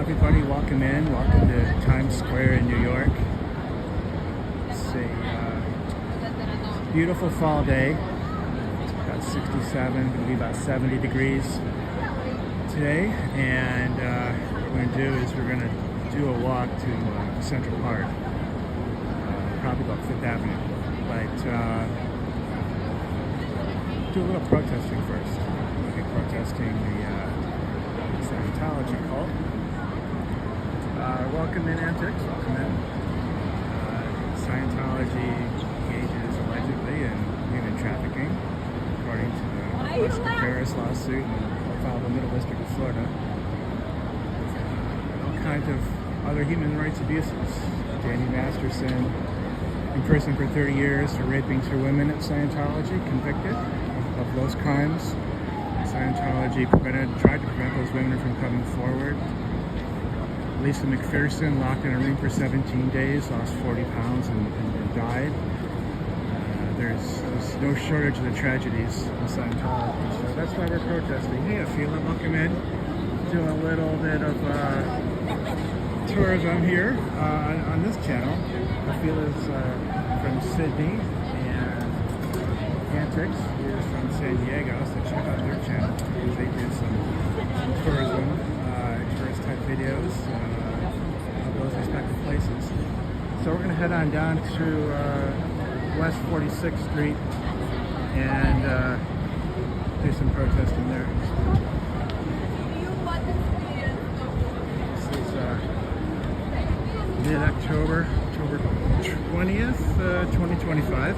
Everybody, welcome in. Welcome to Times Square in New York. It's a beautiful fall day. It's about 67, going to be about 70 degrees today. And what we're going to do is we're going to do a walk to Central Park. Probably about Fifth Avenue. But do a little protesting first. We'll be protesting the Scientology cult. Welcome in, Antics. Welcome in. Scientology engages allegedly in human trafficking, according to the Western Paris lawsuit and filed in the Middle District of Florida. All kinds of other human rights abuses. Danny Masterson, in prison for 30 years for raping 2 women at Scientology, convicted of those crimes. Scientology tried to prevent those women from coming forward. Lisa McPherson locked in a room for 17 days, lost 40 pounds and died. There's no shortage of the tragedies in Scientology, so that's why we're protesting. Hey, Afila, welcome in. Doing a little bit of tourism here on this channel. Afila's from Sydney, and Antics is from San Diego, so check out their channel. They do some tourism, tourist type videos of those respective places. So we're going to head on down to West 46th Street and do some protesting there. This is mid-October, October 20th, 2025.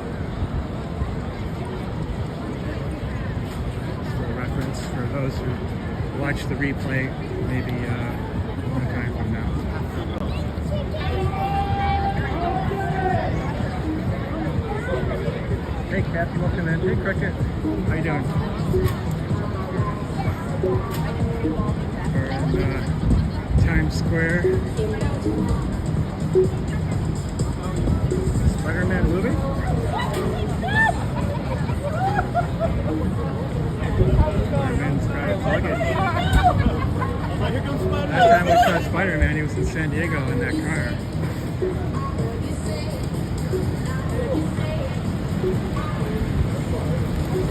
For those who watch the replay, maybe a long time from now. Hey, Kathy, welcome in. Hey, Cricket, how you doing? We're in Times Square. Spider-Man movie? Last time we saw Spider-Man, he was in San Diego in that car.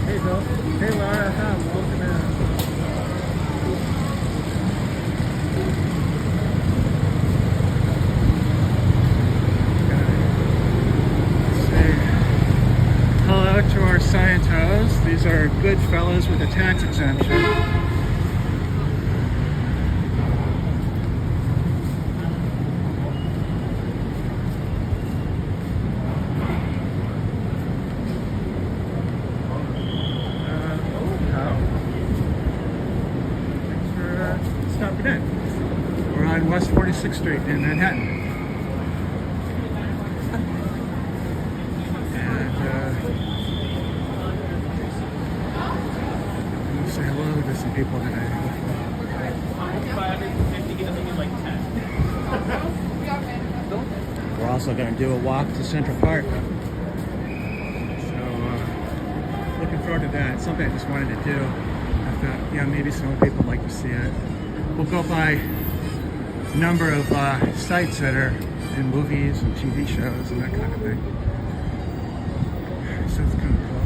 Hey, Bill. Hey, Laura. Welcome in. Say hello to our Scientos. These are good fellows with a tax exemption. We're on West 46th Street in Manhattan. And I'm going to say hello to some people today. We're also going to do a walk to Central Park. So, looking forward to that. It's something I just wanted to do. I thought, yeah, maybe some other people would like to see it. We'll go by a number of sites that are in movies and TV shows and that kind of thing. So it's kind of cool.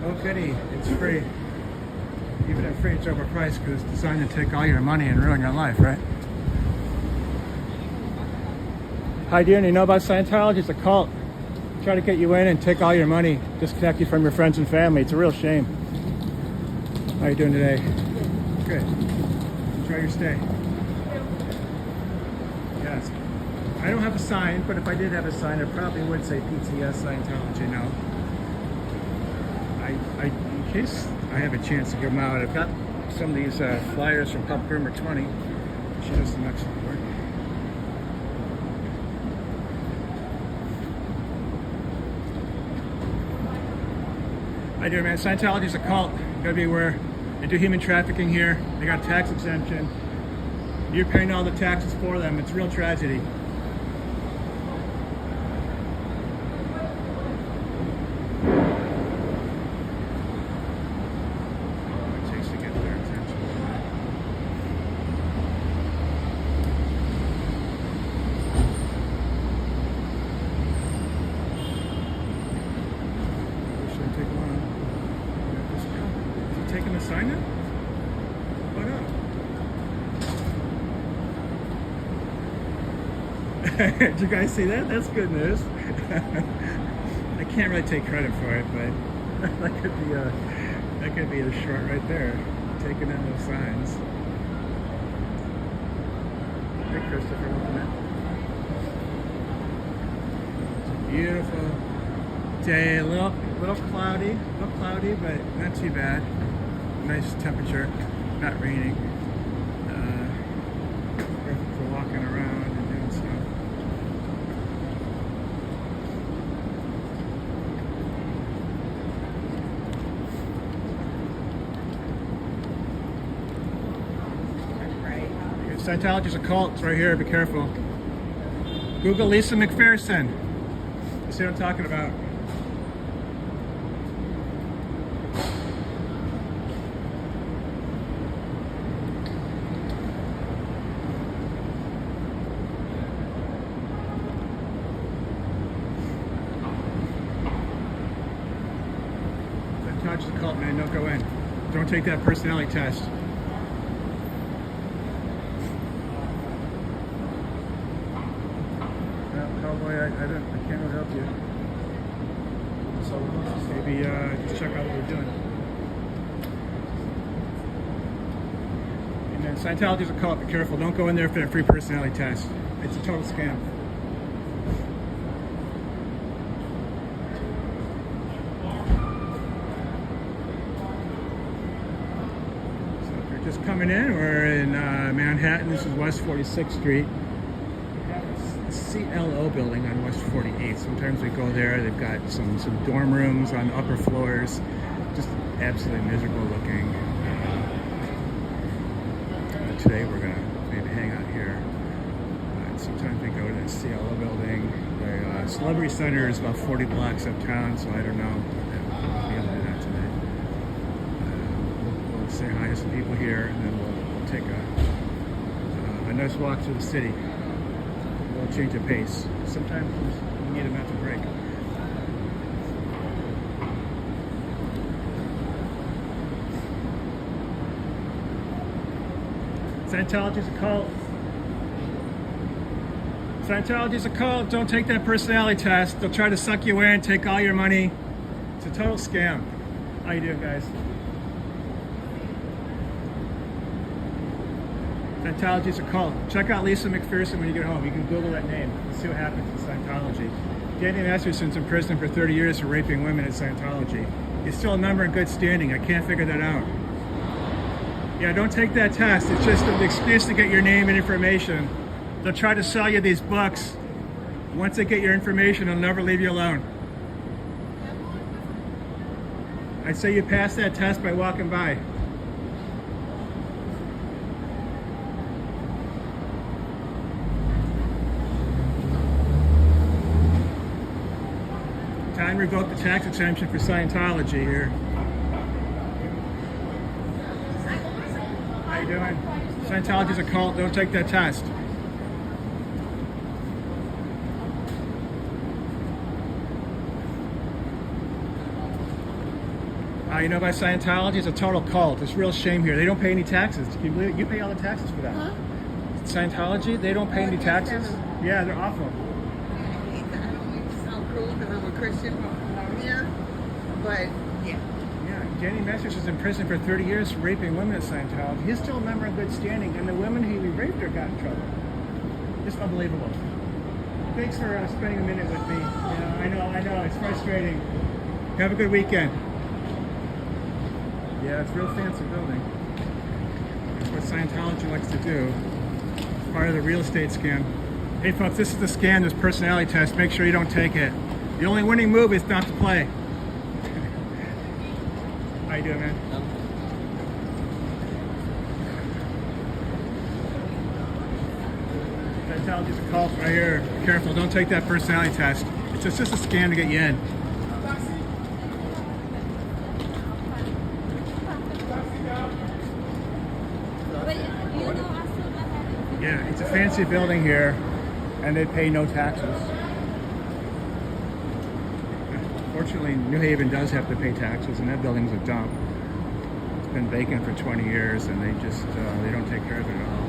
Oh goody, it's free. Even at free, it's overpriced because it's designed to take all your money and ruin your life, right? Hi, dear. You know about Scientology? It's a cult. Try to get you in and take all your money, disconnect you from your friends and family. It's a real shame. How are you doing today? Good. Enjoy your stay. Yes. I don't have a sign, but if I did have a sign, it probably would say PTS Scientology now. In case I have a chance to give them out, I've got some of these flyers from Pub Grimmer 20. She does some excellent work. I do, man. Scientology is a cult. You gotta be aware. They do human trafficking here. They got tax exemption. You're paying all the taxes for them. It's a real tragedy. Taking the sign up? Why not? Did you guys see that? That's good news. I can't really take credit for it, but that could be the short right there. Taking in those signs. Hey, Christopher, welcome in. It's a beautiful day. A little cloudy, but not too bad. Nice temperature, not raining. Perfect for walking around and doing stuff. Scientology's a cult. It's right here. Be careful. Google Lisa McPherson. You see what I'm talking about? Scientology's a cult, man. Don't go in. Don't take that personality test. Cowboy, I can't really help you. So maybe just check out what we're doing. And then Scientology's a cult. Be careful. Don't go in there for a free personality test. It's a total scam. So if you're just coming in, we're in Manhattan. This is West 46th Street. CLO building on West 48th. Sometimes we go there. They've got some dorm rooms on the upper floors. Just absolutely miserable looking. Today we're gonna maybe hang out here. Sometimes we go to the CLO building. The Celebrity Center is about 40 blocks uptown, so I don't know. We'll be able to do that today. We'll say hi to some people here, and then we'll take a nice walk through the city. We'll change of pace. Sometimes we need a mental break. Scientology's a cult. Scientology's a cult. Don't take that personality test. They'll try to suck you in, take all your money. It's a total scam. How you doing, guys? Scientology's a cult. Check out Lisa McPherson when you get home. You can Google that name and see what happens in Scientology. Danny Masterson's in prison for 30 years for raping women in Scientology. He's still a member in good standing. I can't figure that out. Yeah, don't take that test. It's just an excuse to get your name and information. They'll try to sell you these books. Once they get your information, they'll never leave you alone. I'd say you pass that test by walking by. Time to revoke the tax exemption for Scientology here. How you doing? Scientology's a cult. Don't take that test. You know about Scientology? It's a total cult. It's a real shame here. They don't pay any taxes. Can you believe it? You pay all the taxes for that. Huh? Scientology, they don't pay any taxes. Yeah, they're awful. I don't mean to sound cruel because I'm a Christian from here, but yeah. Yeah, Danny Masterson's in prison for 30 years for raping women at Scientology. He's still a member in good standing, and the women he raped her got in trouble. Just unbelievable. Thanks for spending a minute with me. I know, it's frustrating. Have a good weekend. Yeah, it's a real fancy building. That's what Scientology likes to do. It's part of the real estate scam. Hey folks, this is the scam, this personality test. Make sure you don't take it. The only winning move is not to play. How you doing, man? Scientology's a cult right here. Be careful, don't take that personality test. It's just a scam to get you in. Yeah, it's a fancy building here, and they pay no taxes. Fortunately, New Haven does have to pay taxes, and that building's a dump. It's been vacant for 20 years, and they just they don't take care of it at all.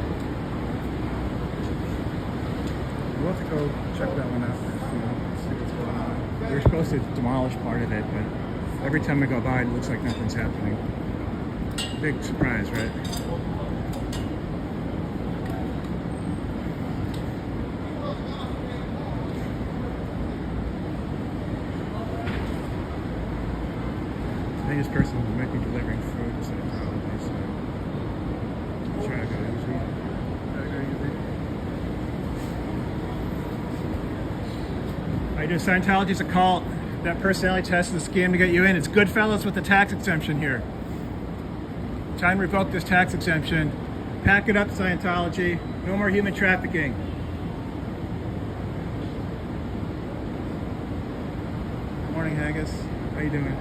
We'll have to go check that one out. See what's going on. We were supposed to demolish part of it, but every time I go by, it looks like nothing's happening. Big surprise, right? I think this person might be delivering food to Scientology, so I'll try to go easy. I do. Scientology's a cult. That personality test is a scam to get you in. It's Goodfellas with the tax exemption here. Time to revoke this tax exemption. Pack it up, Scientology. No more human trafficking. Good morning, Haggis. How you doing?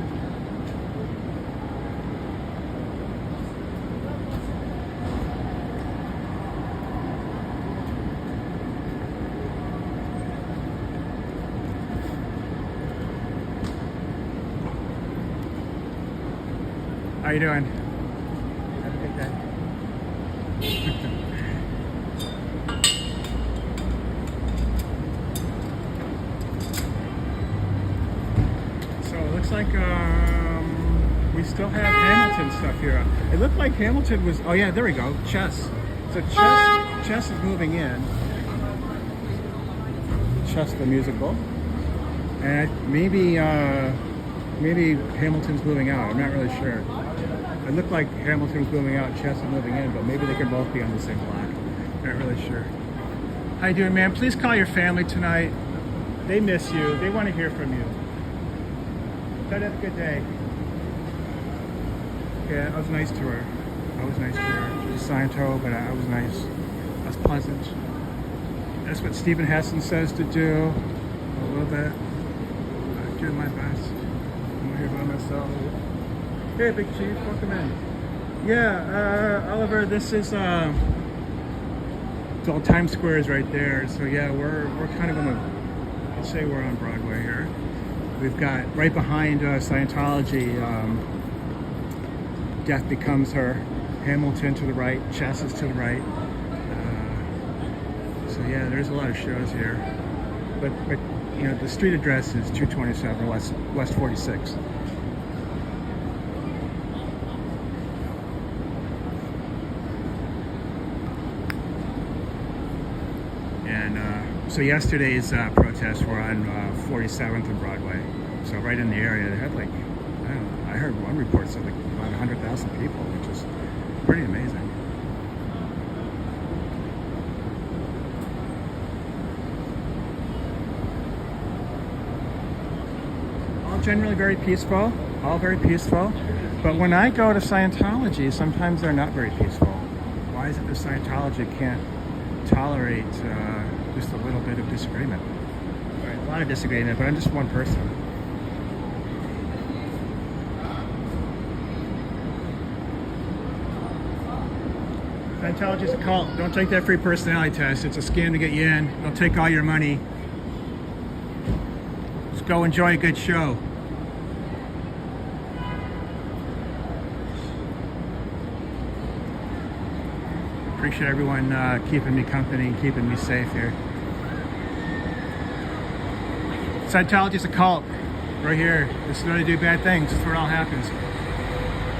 How you doing? Have a good day. So it looks like we still have Hamilton stuff here. It looked like Hamilton was. Oh yeah, there we go. Chess. So chess is moving in. Chess the musical, and maybe Hamilton's moving out. I'm not really sure. It looked like Hamilton was moving out, Chess is moving in, but maybe they can both be on the same block. Not really sure. How you doing, man? Please call your family tonight. They miss you. They want to hear from you. Try to have a good day. Yeah, I was nice to her. She was Scientology, but I was nice. I was pleasant. That's what Stephen Hessen says to do. A little bit. I'm doing my best. I'm here by myself. Hey, Big Chief, welcome in. Yeah, Oliver, this is it's all Times Square is right there. So yeah, we're kind of on the. I'd say we're on Broadway here. We've got right behind Scientology. Death Becomes Her. Hamilton to the right. Chess is to the right. So yeah, there's a lot of shows here. But you know, the street address is 227 West 46. So yesterday's protests were on 47th and Broadway, so right in the area. They had like, I heard one report said like about 100,000 people, which is pretty amazing. All generally very peaceful, but when I go to Scientology, sometimes they're not very peaceful. Why is it that Scientology can't tolerate just a little bit of disagreement? Right, a lot of disagreement, but I'm just one person. Scientology is a cult. Don't take that free personality test. It's a scam to get you in. They'll take all your money. Just go enjoy a good show. Appreciate everyone keeping me company, keeping me safe here. Scientology's a cult. Right here. This is where they do bad things. This is where it all happens.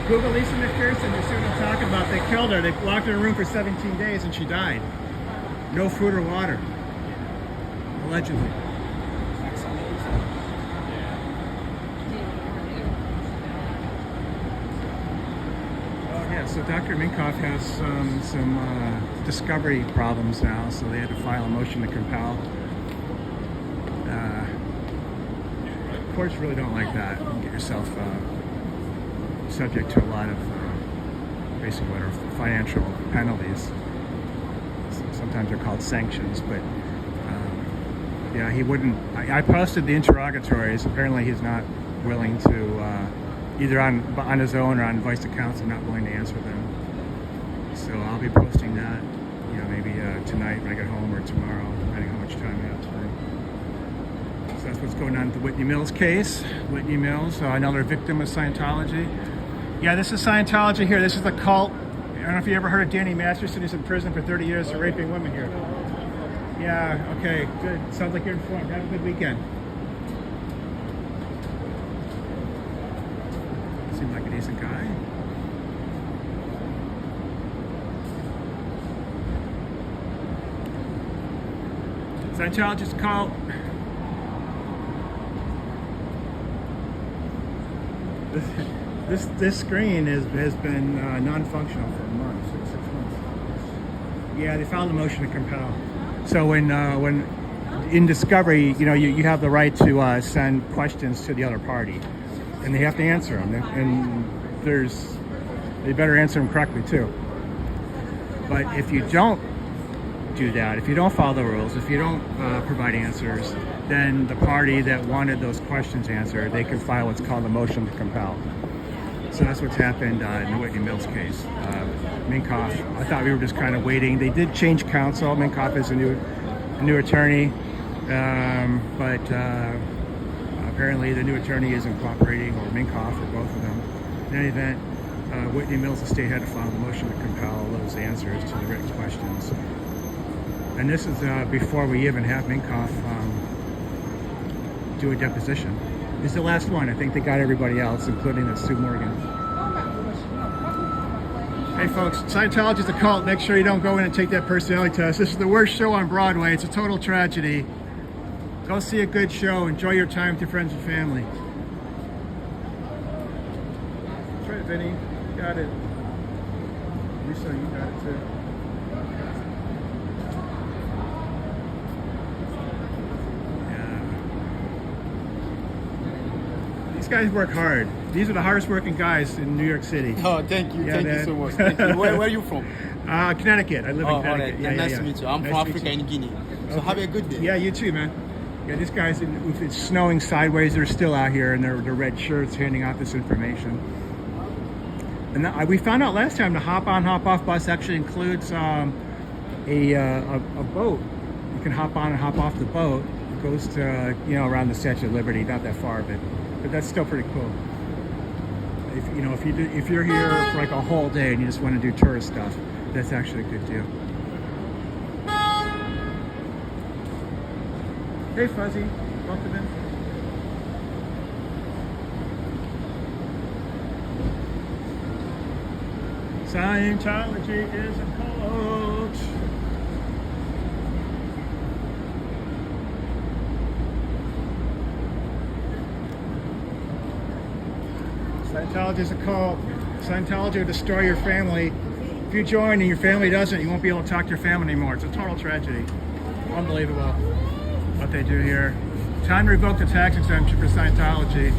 Google Lisa McPherson. You see what I'm talking about. They killed her. They locked her in a room for 17 days and she died. No food or water. Allegedly. So Dr. Minkoff has some discovery problems now, so they had to file a motion to compel. Courts really don't like that. You can get yourself subject to a lot of basically what are financial penalties. So sometimes sometimes they're called sanctions, but yeah, he wouldn't. I posted the interrogatories. Apparently, he's not willing to, either on his own or on advice to counsel, not willing to answer them. So I'll be posting that, maybe tonight when I get home or tomorrow, depending on how much time I have today. So that's what's going on with the Whitney Mills case. Whitney Mills, another victim of Scientology. Yeah, this is Scientology here. This is the cult. I don't know if you ever heard of Danny Masterson. He's in prison for 30 years for raping women here. Yeah, okay, good. Sounds like you're informed. Have a good weekend. Seems like a decent guy. Scientologist cult. This screen has been non-functional for a month, 6 months. Yeah, they filed a motion to compel. So when in discovery, you have the right to send questions to the other party, and they have to answer them, and they better answer them correctly too. But if you don't do that, if you don't follow the rules, if you don't provide answers, then the party that wanted those questions answered, they can file what's called a motion to compel. So that's what's happened in the Whitney Mills case. Minkoff, I thought we were just kind of waiting. They did change counsel. Minkoff is a new attorney, but apparently the new attorney isn't cooperating, or Minkoff, or both of them. In any event, Whitney Mills estate had to file the motion to compel those answers to the written questions. And this is before we even have Minkoff do a deposition. This is the last one. I think they got everybody else, including the Sue Morgan. Hey folks, Scientology is a cult. Make sure you don't go in and take that personality test. This is the worst show on Broadway. It's a total tragedy. Go see a good show. Enjoy your time with your friends and family. That's right, Vinny. You got it. Lisa, you got it too. These guys work hard. These are the hardest working guys in New York City. Oh, thank you. Yeah, thank man. you so much. Thank you. Where are you from? Connecticut. I live in Connecticut. All right. Yeah, nice to meet you. I'm Nice from to meet Africa you. and Guinea. So Okay. have a good day. Yeah, you too, man. Yeah, these guys, if it's snowing sideways, they're still out here in their red shirts handing out this information. And we found out last time the hop on, hop off bus actually includes a boat. You can hop on and hop off the boat. It goes to around the Statue of Liberty, not that far, but that's still pretty cool. If you're here for like a whole day and you just want to do tourist stuff, that's actually a good deal. Hey Fuzzy, welcome in. Scientology is a cult. Scientology is a cult. Scientology will destroy your family. If you join and your family doesn't, you won't be able to talk to your family anymore. It's a total tragedy. Unbelievable what they do here. Time to revoke the tax exemption for Scientology.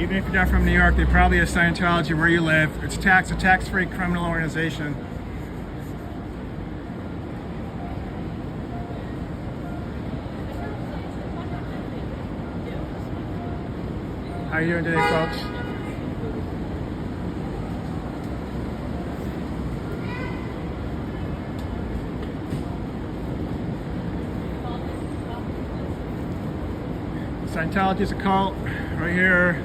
Even if you're not from New York, they probably have Scientology where you live. It's a tax-free criminal organization. How are you doing today, folks? Scientology is a cult. Right here,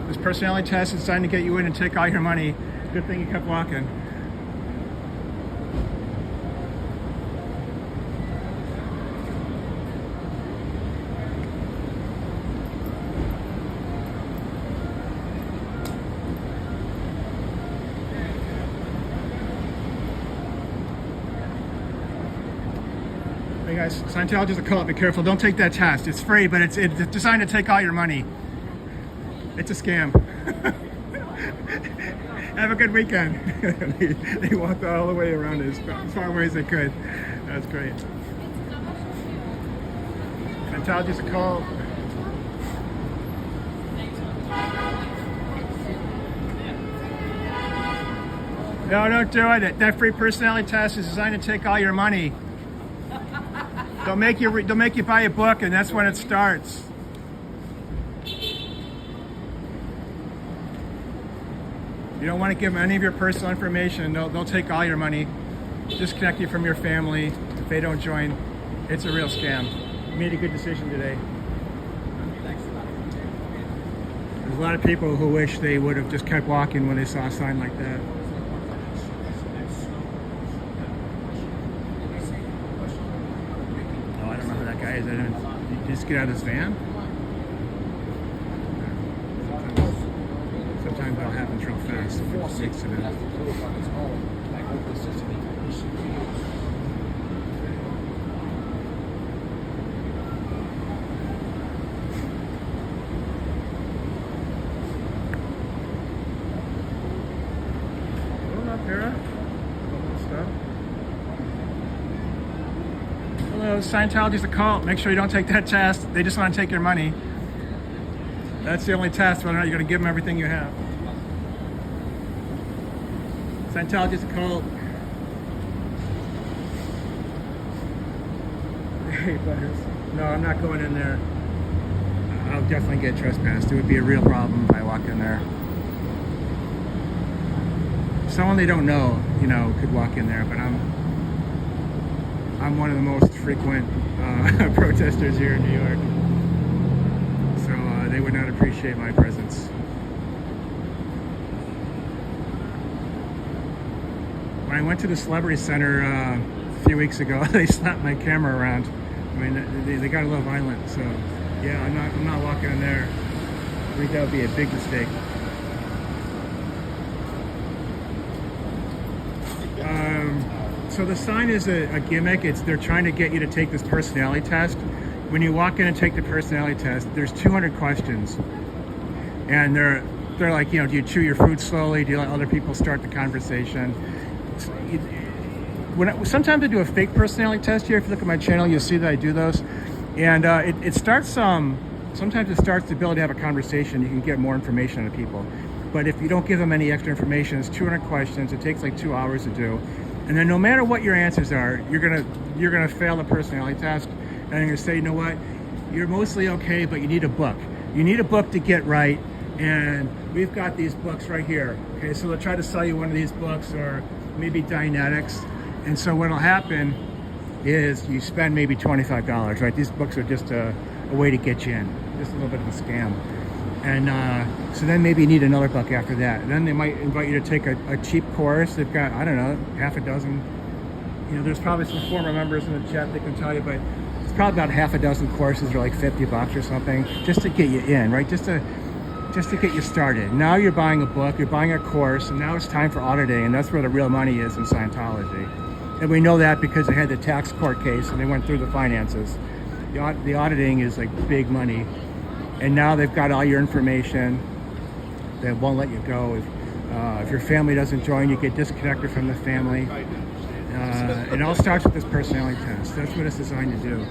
this personality test is designed to get you in and take all your money. Good thing you kept walking. Hey guys, Scientology is a cult. Be careful. Don't take that test. It's free, but it's designed to take all your money. It's a scam. Have a good weekend. They walked all the way around as far away as they could. That's great. Scientology is a cult. No, don't do it. That free personality test is designed to take all your money. They'll make you buy a book, and that's when it starts. You don't want to give them any of your personal information. They'll take all your money, disconnect you from your family if they don't join. It's a real scam. You made a good decision today. There's a lot of people who wish they would have just kept walking when they saw a sign like that. Oh, I don't know who that guy is. Did he just get out of his van? Sometimes that'll happen real fast. Hello, Scientology's a cult. Make sure you don't take that test. They just want to take your money. That's the only test, whether or not you're going to give them everything you have. Scientology's a cult. Hey, butters. No, I'm not going in there. I'll definitely get trespassed. It would be a real problem if I walk in there. Someone they don't know, could walk in there, but I'm one of the most frequent protesters here in New York. So they would not appreciate my presence. When I went to the Celebrity Center a few weeks ago, they slapped my camera around. I mean, they got a little violent. So yeah, I'm not walking in there. I think that would be a big mistake. So the sign is a gimmick. They're trying to get you to take this personality test. When you walk in and take the personality test, there's 200 questions, and they're like, do you chew your food slowly? Do you let other people start the conversation? Sometimes I do a fake personality test here. If you look at my channel, you'll see that I do those, and it starts. Sometimes it starts the ability to have a conversation. You can get more information out of people, but if you don't give them any extra information, it's 200 questions. It takes like 2 hours to do. And then no matter what your answers are, you're gonna fail the personality test, and you're gonna say, you know what, you're mostly okay, but you need a book. You need a book to get right, and we've got these books right here. Okay, so they'll try to sell you one of these books, or maybe Dianetics. And so what'll happen is you spend maybe $25, right? These books are just a way to get you in, just a little bit of a scam. And so then maybe you need another book after that. And then they might invite you to take a cheap course. They've got, I don't know, half a dozen. There's probably some former members in the chat that can tell you, but it's probably about half a dozen courses are like $50 or something, just to get you in, right? Just to get you started. Now you're buying a book, you're buying a course, and now it's time for auditing, and that's where the real money is in Scientology. And we know that because they had the tax court case and they went through the finances. The auditing is like big money. And now they've got all your information. They won't let you go. If your family doesn't join, you get disconnected from the family. It all starts with this personality test. That's what it's designed to do.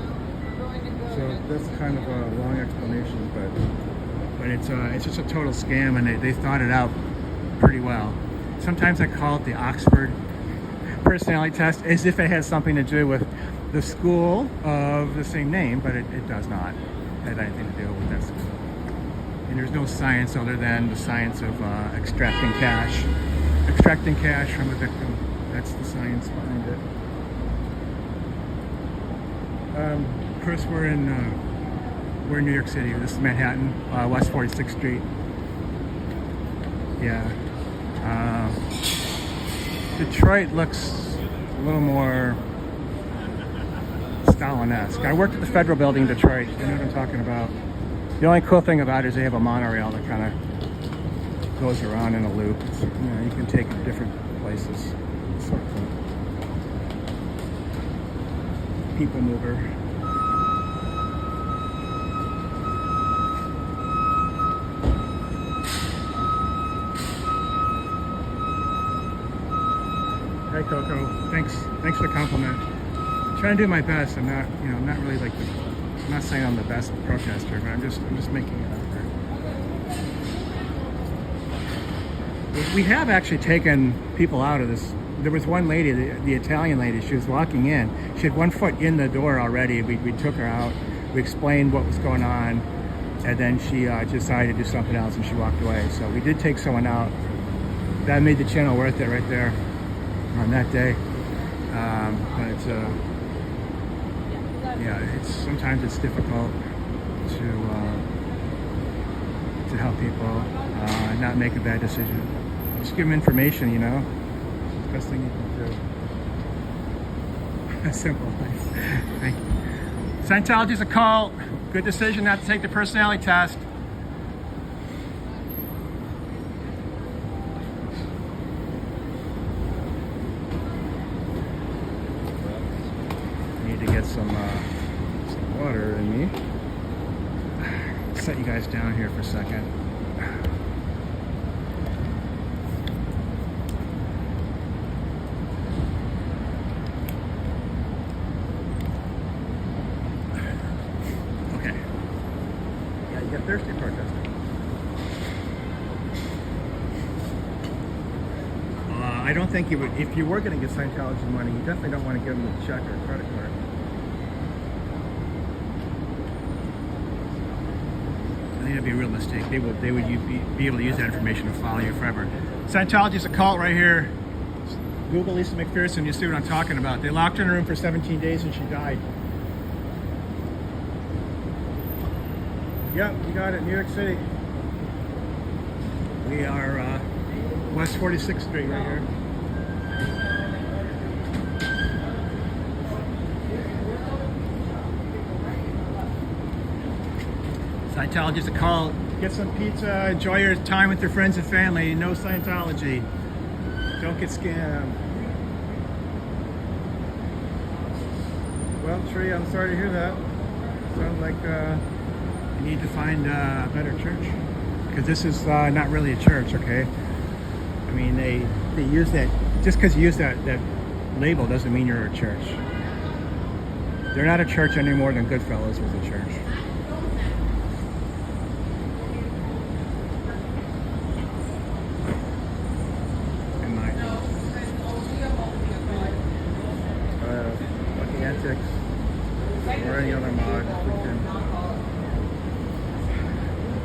So that's kind of a long explanation, but it's just a total scam, and they thought it out pretty well. Sometimes I call it the Oxford personality test, as if it has something to do with the school of the same name, but it does not. Had anything to do with that school. And there's no science other than the science of extracting cash from a victim. That's the science behind it. Chris, we're in New York City. This is Manhattan, West 46th Street. Yeah. Detroit looks a little more Stalin-esque. I worked at the Federal Building in Detroit. You know what I'm talking about. The only cool thing about it is they have a monorail that kind of goes around in a loop. You can take it to different places. It's sort of cool. People mover. Hi Coco. Thanks for the compliment. I'm trying to do my best. I'm not really like I'm not saying I'm the best protester, but I'm just making an effort. We have actually taken people out of this. There was one lady, the Italian lady, she was walking in. She had 1 foot in the door already. We took her out. We explained what was going on. And then she decided to do something else and she walked away. So we did take someone out. That made the channel worth it right there on that day. But it's, yeah, sometimes it's difficult to help people and not make a bad decision. Just give them information, you know. It's the best thing you can do. Simple. Thank you. Scientology's a cult. Good decision not to take the personality test. Need to get some water in me. Set you guys down here for a second. Okay. Yeah, you got thirsty protesting. I don't think you would, if you were going to get Scientology money, you definitely don't want to give them a check or a credit card. I think that'd be a real mistake. They would be able to use that information to follow you forever. Scientology is a cult right here. Google Lisa McPherson, you see what I'm talking about. They locked her in a room for 17 days and she died. Yep, you got it, New York City. We are West 46th Street right here. Scientology is a cult. Get some pizza, enjoy your time with your friends and family. No Scientology. Don't get scammed. Well, Tree, I'm sorry to hear that. Sounds like you need to find a better church. Because this is not really a church, okay? I mean, they use that, just because you use that label doesn't mean you're a church. They're not a church any more than Goodfellas was a church. In my Lucky Antics or any other mod, we can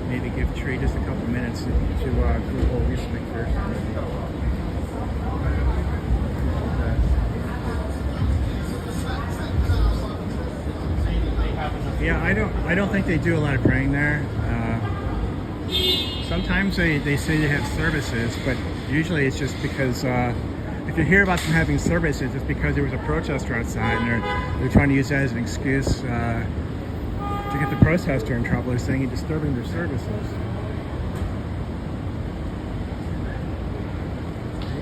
maybe give Tree just a couple minutes to Google Lisa McPherson. Yeah, I don't think they do a lot of praying there. Sometimes they say they have services, but usually it's just because if you hear about them having services, it's because there was a protester outside and they're trying to use that as an excuse to get the protester in trouble. They're saying you're disturbing their services.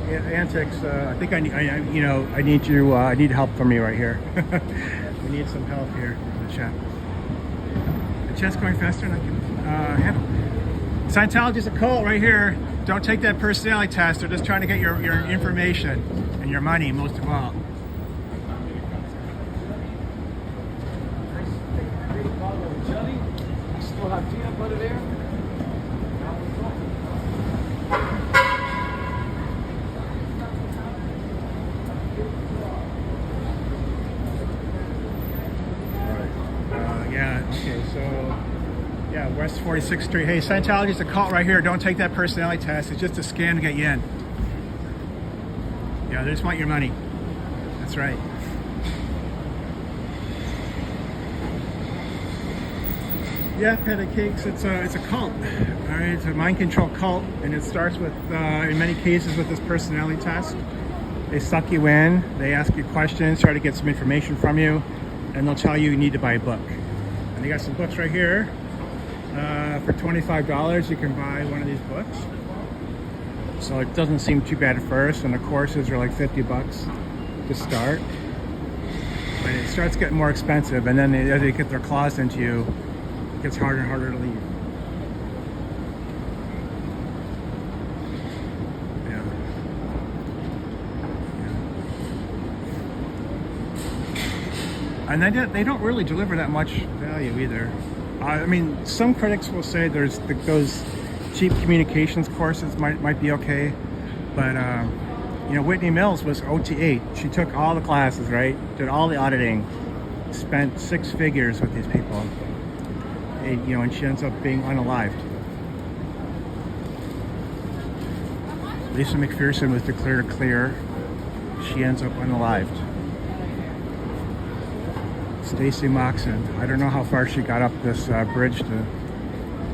Antics. I think I need help from you right here. We need some help here in the chat. The chat's going faster than I can handle. Scientology is a cult right here. Don't take that personality test. They're just trying to get your information and your money, most of all. Still have peanut butter there? Yeah, West 46th Street. Hey, Scientology is a cult right here. Don't take that personality test. It's just a scam to get you in. Yeah, they just want your money. That's right. Yeah, Peta Cakes, it's a cult. All right, it's a mind control cult, and it starts with, in many cases, with this personality test. They suck you in, they ask you questions, try to get some information from you, and they'll tell you need to buy a book. And they got some books right here. For $25, you can buy one of these books. So it doesn't seem too bad at first, and the courses are like $50 to start. But it starts getting more expensive, and then as they get their claws into you, it gets harder and harder to leave. And they don't really deliver that much value either. I mean, some critics will say there's those cheap communications courses might be okay. But you know, Whitney Mills was OT8. She took all the classes, right? Did all the auditing, spent 6 figures with these people. And, you know, and she ends up being unalived. Lisa McPherson was declared clear. She ends up unalived. Stacy Moxon, I don't know how far she got up this bridge to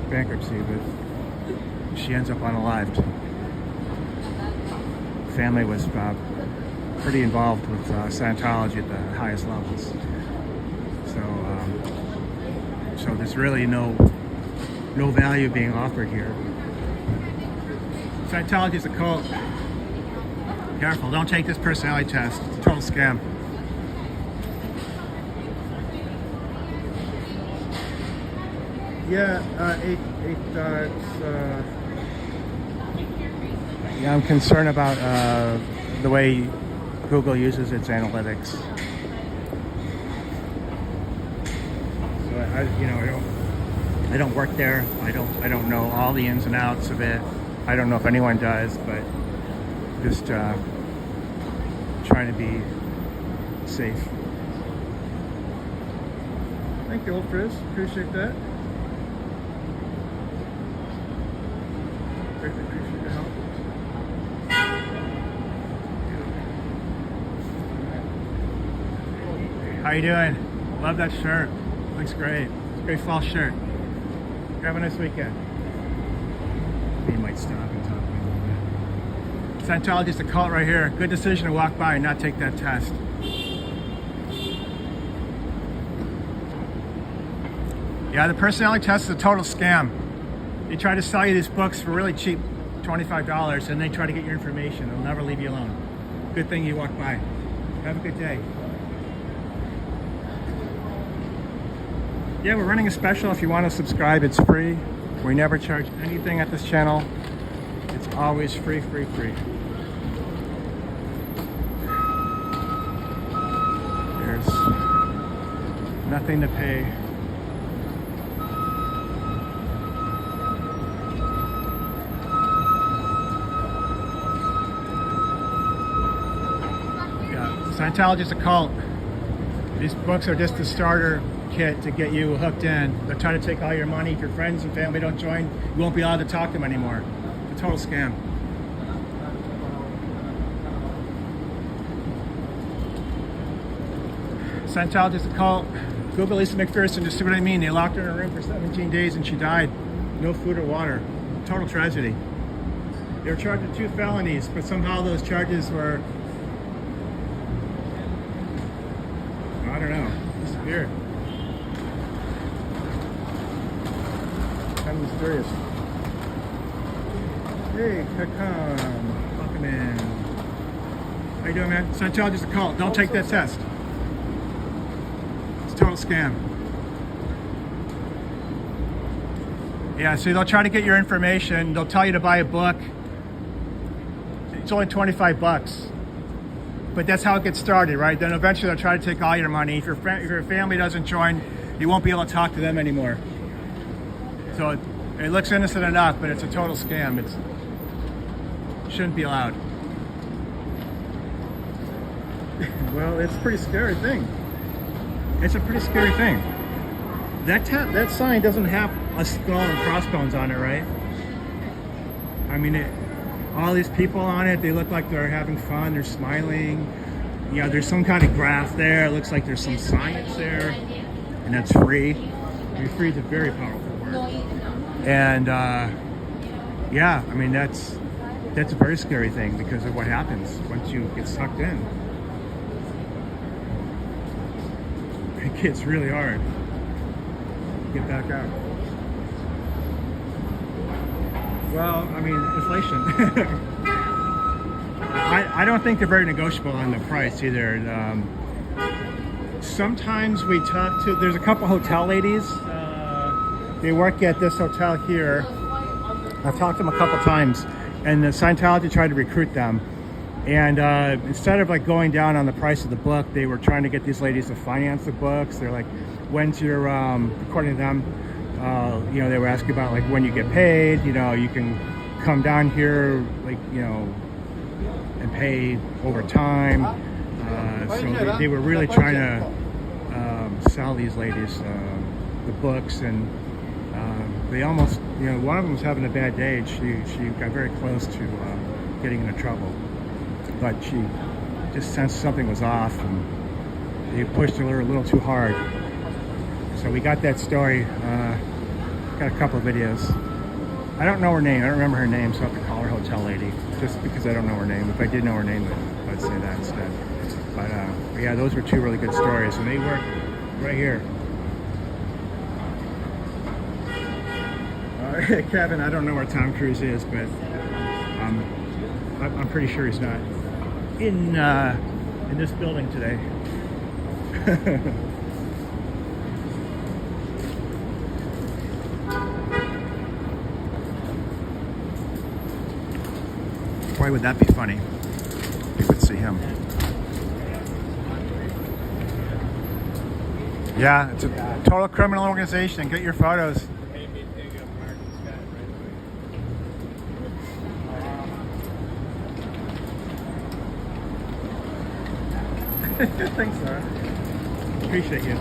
bankruptcy, but she ends up unalived. Family was pretty involved with Scientology at the highest levels. So there's really no value being offered here. Scientology is a cult. Careful, don't take this personality test. It's a total scam. Yeah, I'm concerned about the way Google uses its analytics. So I don't work there. I don't know all the ins and outs of it. I don't know if anyone does, but just trying to be safe. Thank you, old Frizz. Appreciate that. Appreciate your help. How you doing? Love that shirt. Looks great. It's a great fall shirt. Have a nice weekend. We might stop and talk a little bit. Scientology is a cult right here. Good decision to walk by and not take that test. Yeah, the personality test is a total scam. They try to sell you these books for really cheap, $25, and they try to get your information. They'll never leave you alone. Good thing you walked by. Have a good day. Yeah, we're running a special. If you want to subscribe, it's free. We never charge anything at this channel. It's always free. There's nothing to pay. Yeah, Scientology is a cult. These books are just a starter kit to get you hooked in. They're trying to take all your money. If your friends and family don't join, you won't be allowed to talk to them anymore. It's a total scam. Scientology is a cult. Google Lisa McPherson, just see what I mean. They locked her in a room for 17 days and she died. No food or water. Total tragedy. They were charged with 2 felonies, but somehow those charges were, I don't know, disappeared. Kind of mysterious. Hey, Kakam. Welcome in. How you doing, man? Scientology is a cult. Don't take that test. It's a total scam. Yeah, see, they'll try to get your information. They'll tell you to buy a book. It's only $25. But that's how it gets started, right? Then eventually they'll try to take all your money. If your family doesn't join, you won't be able to talk to them anymore. So it looks innocent enough, but it's a total scam. It shouldn't be allowed. Well, it's a pretty scary thing. It's a pretty scary thing. That sign doesn't have a skull and crossbones on it, right? I mean, all these people on it, they look like they're having fun, they're smiling. You know, there's some kind of graph there. It looks like there's some science there, and that's free. I mean, free is a very powerful word. And yeah, I mean, that's a very scary thing because of what happens once you get sucked in. It gets really hard to get back out. Well, I mean, inflation. I don't think they're very negotiable on the price either. Sometimes we talk to, there's a couple hotel ladies. They work at this hotel here. I've talked to them a couple times, and the Scientology tried to recruit them. And instead of like going down on the price of the book, they were trying to get these ladies to finance the books. They're like, when's your, according to them, They were asking about like when you get paid. You can come down here, like, and pay over time. So they were really trying to sell these ladies the books, and they almost, one of them was having a bad day, and she got very close to getting into trouble, but she just sensed something was off, and they pushed her a little too hard. So we got that story, got a couple of videos. I don't know her name, I don't remember her name, so I have to call her hotel lady, just because I don't know her name. If I did know her name, I'd say that instead. But yeah, those were two really good stories, and they work right here. Kevin, I don't know where Tom Cruise is, but I'm pretty sure he's not in this building today. Why would that be funny? You would see him. Yeah, it's a total criminal organization. Get your photos. Thanks, Laura. Appreciate you.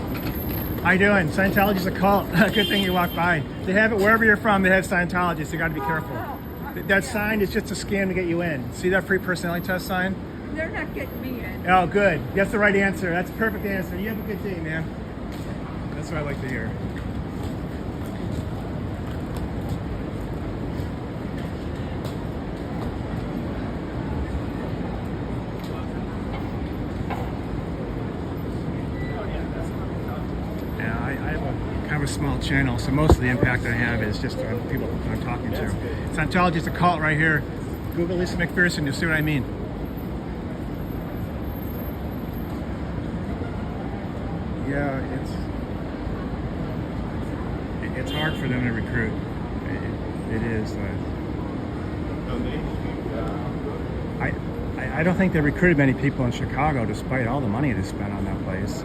How you doing? Scientology's a cult. Good thing you walked by. They have it wherever you're from. They have Scientology, so you got to be careful. That sign is just a scam to get you in. See that free personality test sign? They're not getting me in. Oh, good. That's the right answer. That's the perfect answer. You have a good day, man. That's what I like to hear. Have a small channel, so most of the impact I have is just on people I'm talking to. Scientology is a cult right here. Google Lisa McPherson, you'll see what I mean. Yeah, it's hard for them to recruit. It is. I don't think they recruited many people in Chicago, despite all the money they spent on that place.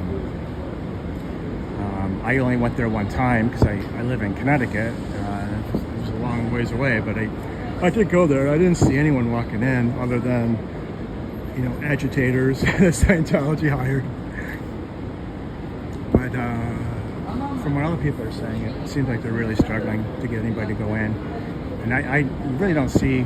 I only went there one time because I live in Connecticut. It was a long ways away, but I did go there. I didn't see anyone walking in other than, agitators that Scientology hired. But from what other people are saying, it seems like they're really struggling to get anybody to go in. And I really don't see,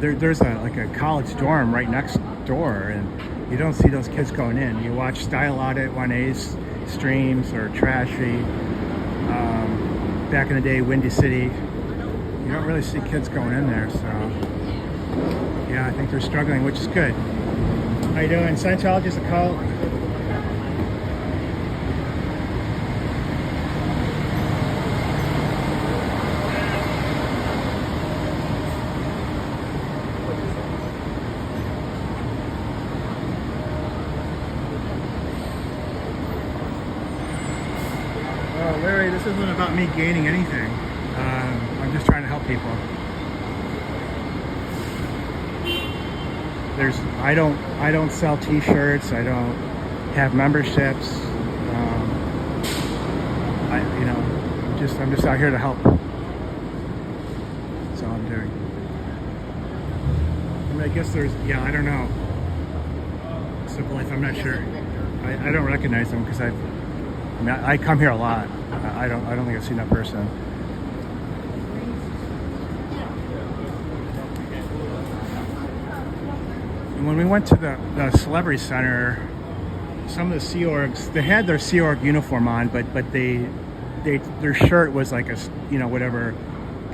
there's a college dorm right next door, and you don't see those kids going in. You watch Style Audit, 1A's streams, or Trashy. Back in the day, Windy City. You don't really see kids going in there, so yeah, I think they're struggling, which is good. How you doing? Scientology is a cult. Larry, this isn't about me gaining anything. I'm just trying to help people. I don't sell T-shirts. I don't have memberships. I'm just out here to help. That's all I'm doing. I guess I don't know. Simple Life, I'm not sure. I don't recognize them because I come here a lot. I don't think I've seen that person. And when we went to the Celebrity Center, some of the Sea Orgs, they had their Sea Org uniform on, but their shirt was like a whatever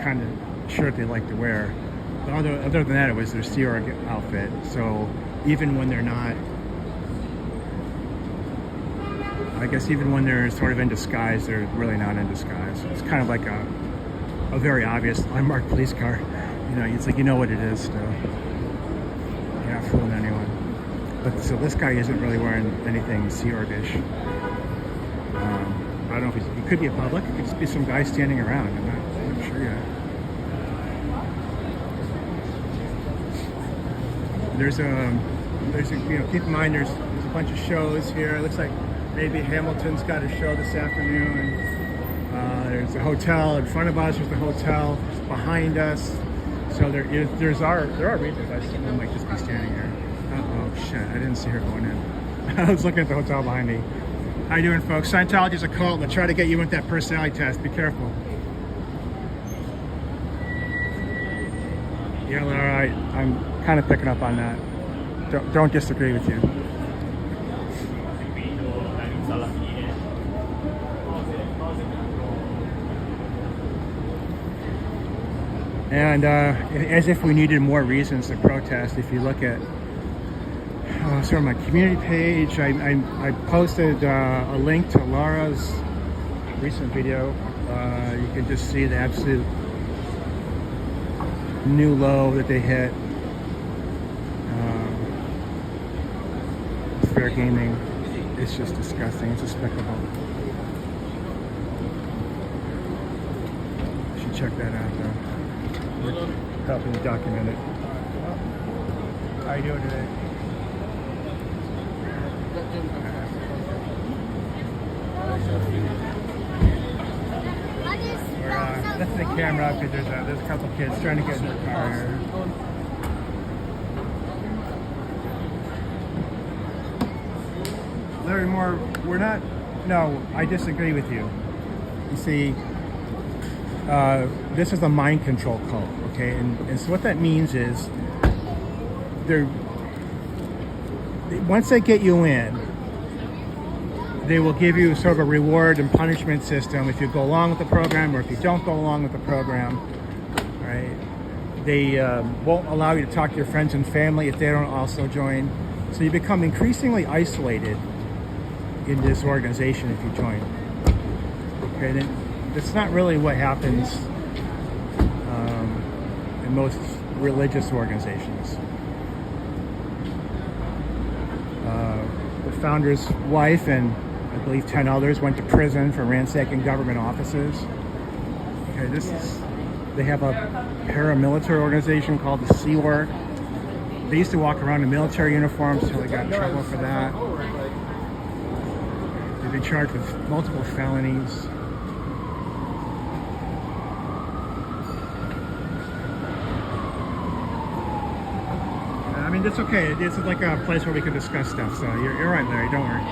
kind of shirt they like to wear. But other than that, it was their Sea Org outfit. So even when they're not, I guess even when they're sort of in disguise, they're really not in disguise. It's kind of like a very obvious unmarked police car. It's like what it is still. You're not fooling anyone. But so this guy isn't really wearing anything Sea Org-ish. I don't know if he could be a public. It could just be some guy standing around. I'm not sure yet. Keep in mind there's a bunch of shows here. It looks like maybe Hamilton's got a show this afternoon. there's a hotel in front of us. There's the hotel behind us. So there are reasons. I someone might just be standing here. Oh shit! I didn't see her going in. I was looking at the hotel behind me. How you doing, folks? Scientology is a cult. They'll try to get you into that personality test. Be careful. Yeah, Laura, I'm kind of picking up on that. Don't disagree with you. And as if we needed more reasons to protest, if you look at sort of my community page, I posted a link to Laura's recent video. You can just see the absolute new low that they hit. Fair gaming. It's just disgusting. It's despicable. You should check that out, though. We're helping document it. How are you doing today? We're lifting the camera up because there's a couple kids trying to get in their car here. Larry Moore, we're not. No, I disagree with you. You see, this is a mind control cult, okay? And so what that means is, once they get you in, they will give you sort of a reward and punishment system if you go along with the program or if you don't go along with the program, right? They won't allow you to talk to your friends and family if they don't also join. So you become increasingly isolated in this organization if you join. Okay, then that's not really what happens in most religious organizations. The founder's wife and I believe 10 others went to prison for ransacking government offices. Okay, they have a paramilitary organization called the Sea Org. They used to walk around in military uniforms until they got in trouble for that. They've been charged with multiple felonies. I mean, it's okay. This is like a place where we can discuss stuff. So you're right, Larry. Don't worry.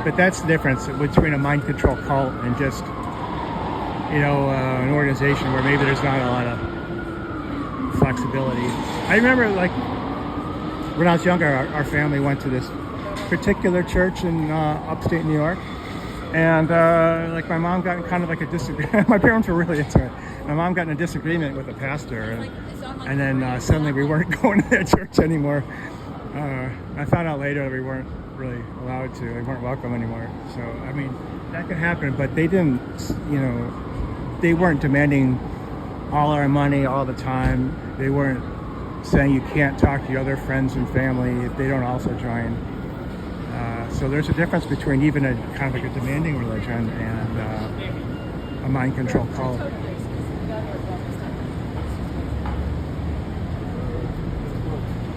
But that's the difference between a mind control cult and just, an organization where maybe there's not a lot of flexibility. I remember, like, when I was younger, our family went to this particular church in upstate New York, and my mom got in kind of like a disagreement. My parents were really into it. My mom got in a disagreement with the pastor, and then suddenly we weren't going to that church anymore. I found out later that we weren't really allowed to. They weren't welcome anymore. So, I mean, that could happen, but they didn't, they weren't demanding all our money all the time. They weren't saying you can't talk to your other friends and family if they don't also join. So there's a difference between even a kind of like a demanding religion and a mind control cult.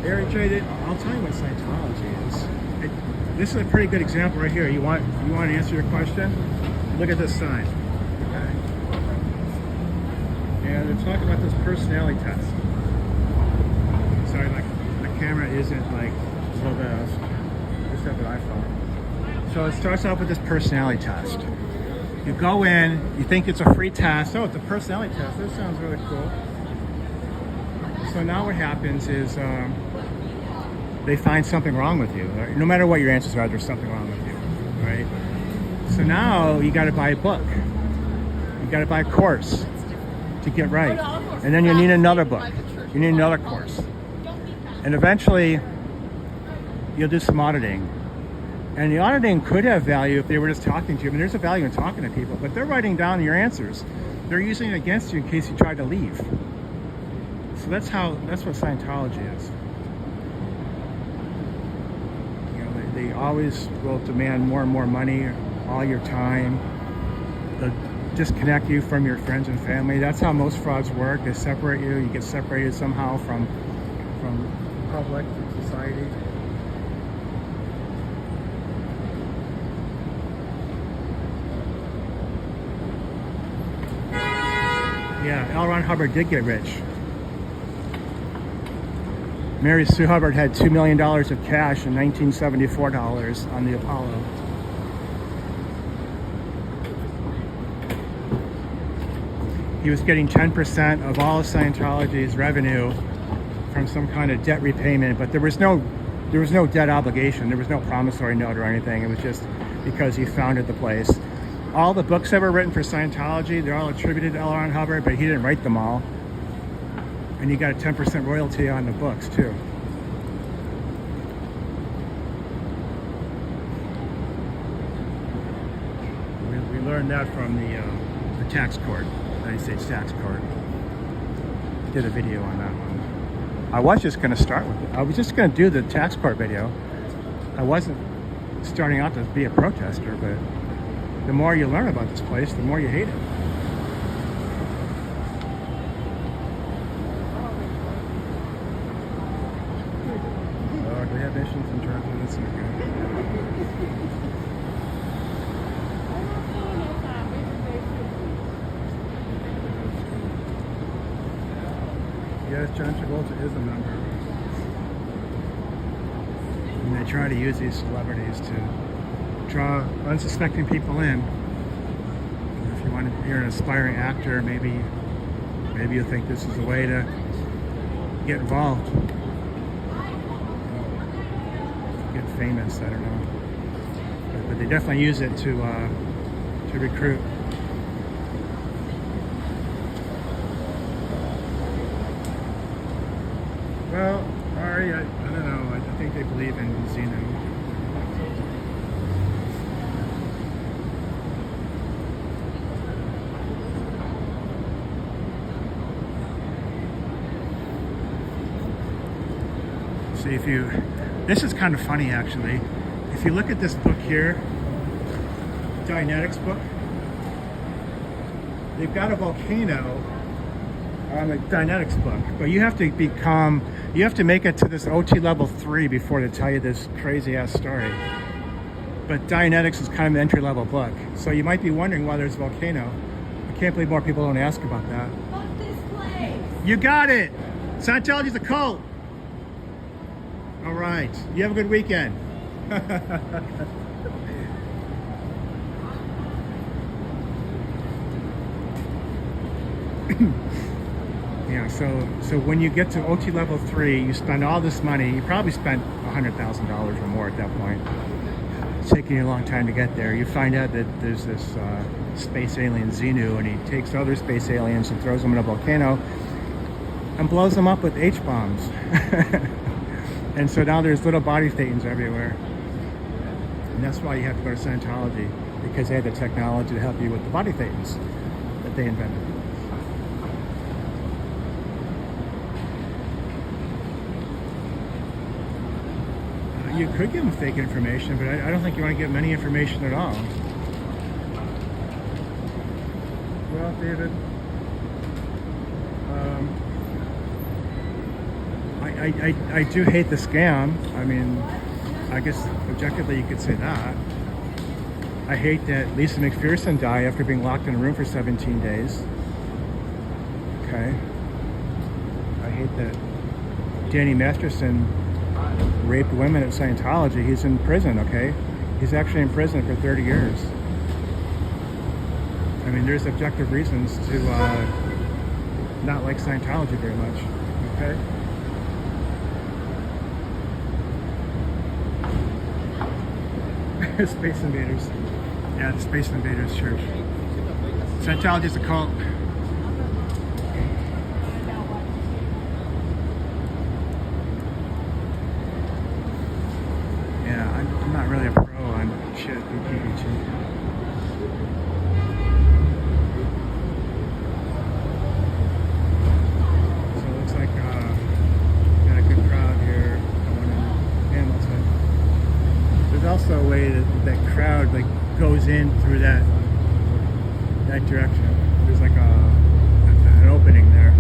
Eric J, I'll tell you what Scientology is. This is a pretty good example right here. You want to answer your question? Look at this sign. Okay. And they're talking about this personality test. Sorry, the camera isn't like a little bit. Just have an iPhone. So it starts off with this personality test. You go in, you think it's a free test. Oh, it's a personality test. This sounds really cool. So now what happens is they find something wrong with you. No matter what your answers are, there's something wrong with you, right? So now you got to buy a book. You got to buy a course to get right. And then you need another book. You need another course. And eventually you'll do some auditing. And the auditing could have value if they were just talking to you. I mean, there's a value in talking to people, but they're writing down your answers. They're using it against you in case you try to leave. So that's what Scientology is. They always will demand more and more money, all your time. They'll disconnect you from your friends and family. That's how most frauds work. They separate you. You get separated somehow from public, from society. L. Ron Hubbard did get rich. Mary Sue Hubbard had $2 million of cash in 1974 on the Apollo. He was getting 10% of all of Scientology's revenue from some kind of debt repayment, but there was no debt obligation. There was no promissory note or anything. It was just because he founded the place. All the books that were written for Scientology, they're all attributed to L. Ron Hubbard, but he didn't write them all. And you got a 10% royalty on the books too. We learned that from the tax court, United States tax court. Did a video on that one. I was just going to start with it. I was just going to do the tax court video. I wasn't starting out to be a protester, but the more you learn about this place, the more you hate it. Do we have issues in terms of this? Yes, John Travolta is a member. And they try to use these celebrities to draw unsuspecting people in. If you want to, you're an aspiring actor, maybe you think this is a way to get involved, get famous. I don't know, but they definitely use it to recruit. Well, Ari, I don't know. I think they believe in Xenu. See, this is kind of funny actually. If you look at this book here, Dianetics book, they've got a volcano on the Dianetics book, but you have to make it to this OT level 3 before they tell you this crazy ass story. But Dianetics is kind of an entry level book, so you might be wondering why there's a volcano. I can't believe more people don't ask about that. Fuck this place. You got it. Scientology's a cult. All right. You have a good weekend. Yeah, so when you get to OT level 3, you spend all this money. You probably spent $100,000 or more at that point. It's taking you a long time to get there. You find out that there's this space alien Xenu, and he takes other space aliens and throws them in a volcano and blows them up with H-bombs. And so now there's little body thetans everywhere. And that's why you have to go to Scientology, because they have the technology to help you with the body thetans that they invented. You could give them fake information, but I don't think you want to give them any information at all. Well, David, I do hate the scam. I mean, I guess objectively you could say that. I hate that Lisa McPherson died after being locked in a room for 17 days. Okay. I hate that Danny Masterson raped women at Scientology. He's in prison, okay? He's actually in prison for 30 years. I mean, there's objective reasons to not like Scientology very much, okay? Space Invaders. Yeah, the Space Invaders Church. Scientology is a cult. Yeah, I'm not really a pro on shit in PPG. So it looks like got a good crowd here going in Hamilton. There's also a way that crowd like goes in through that direction. There's like an opening there.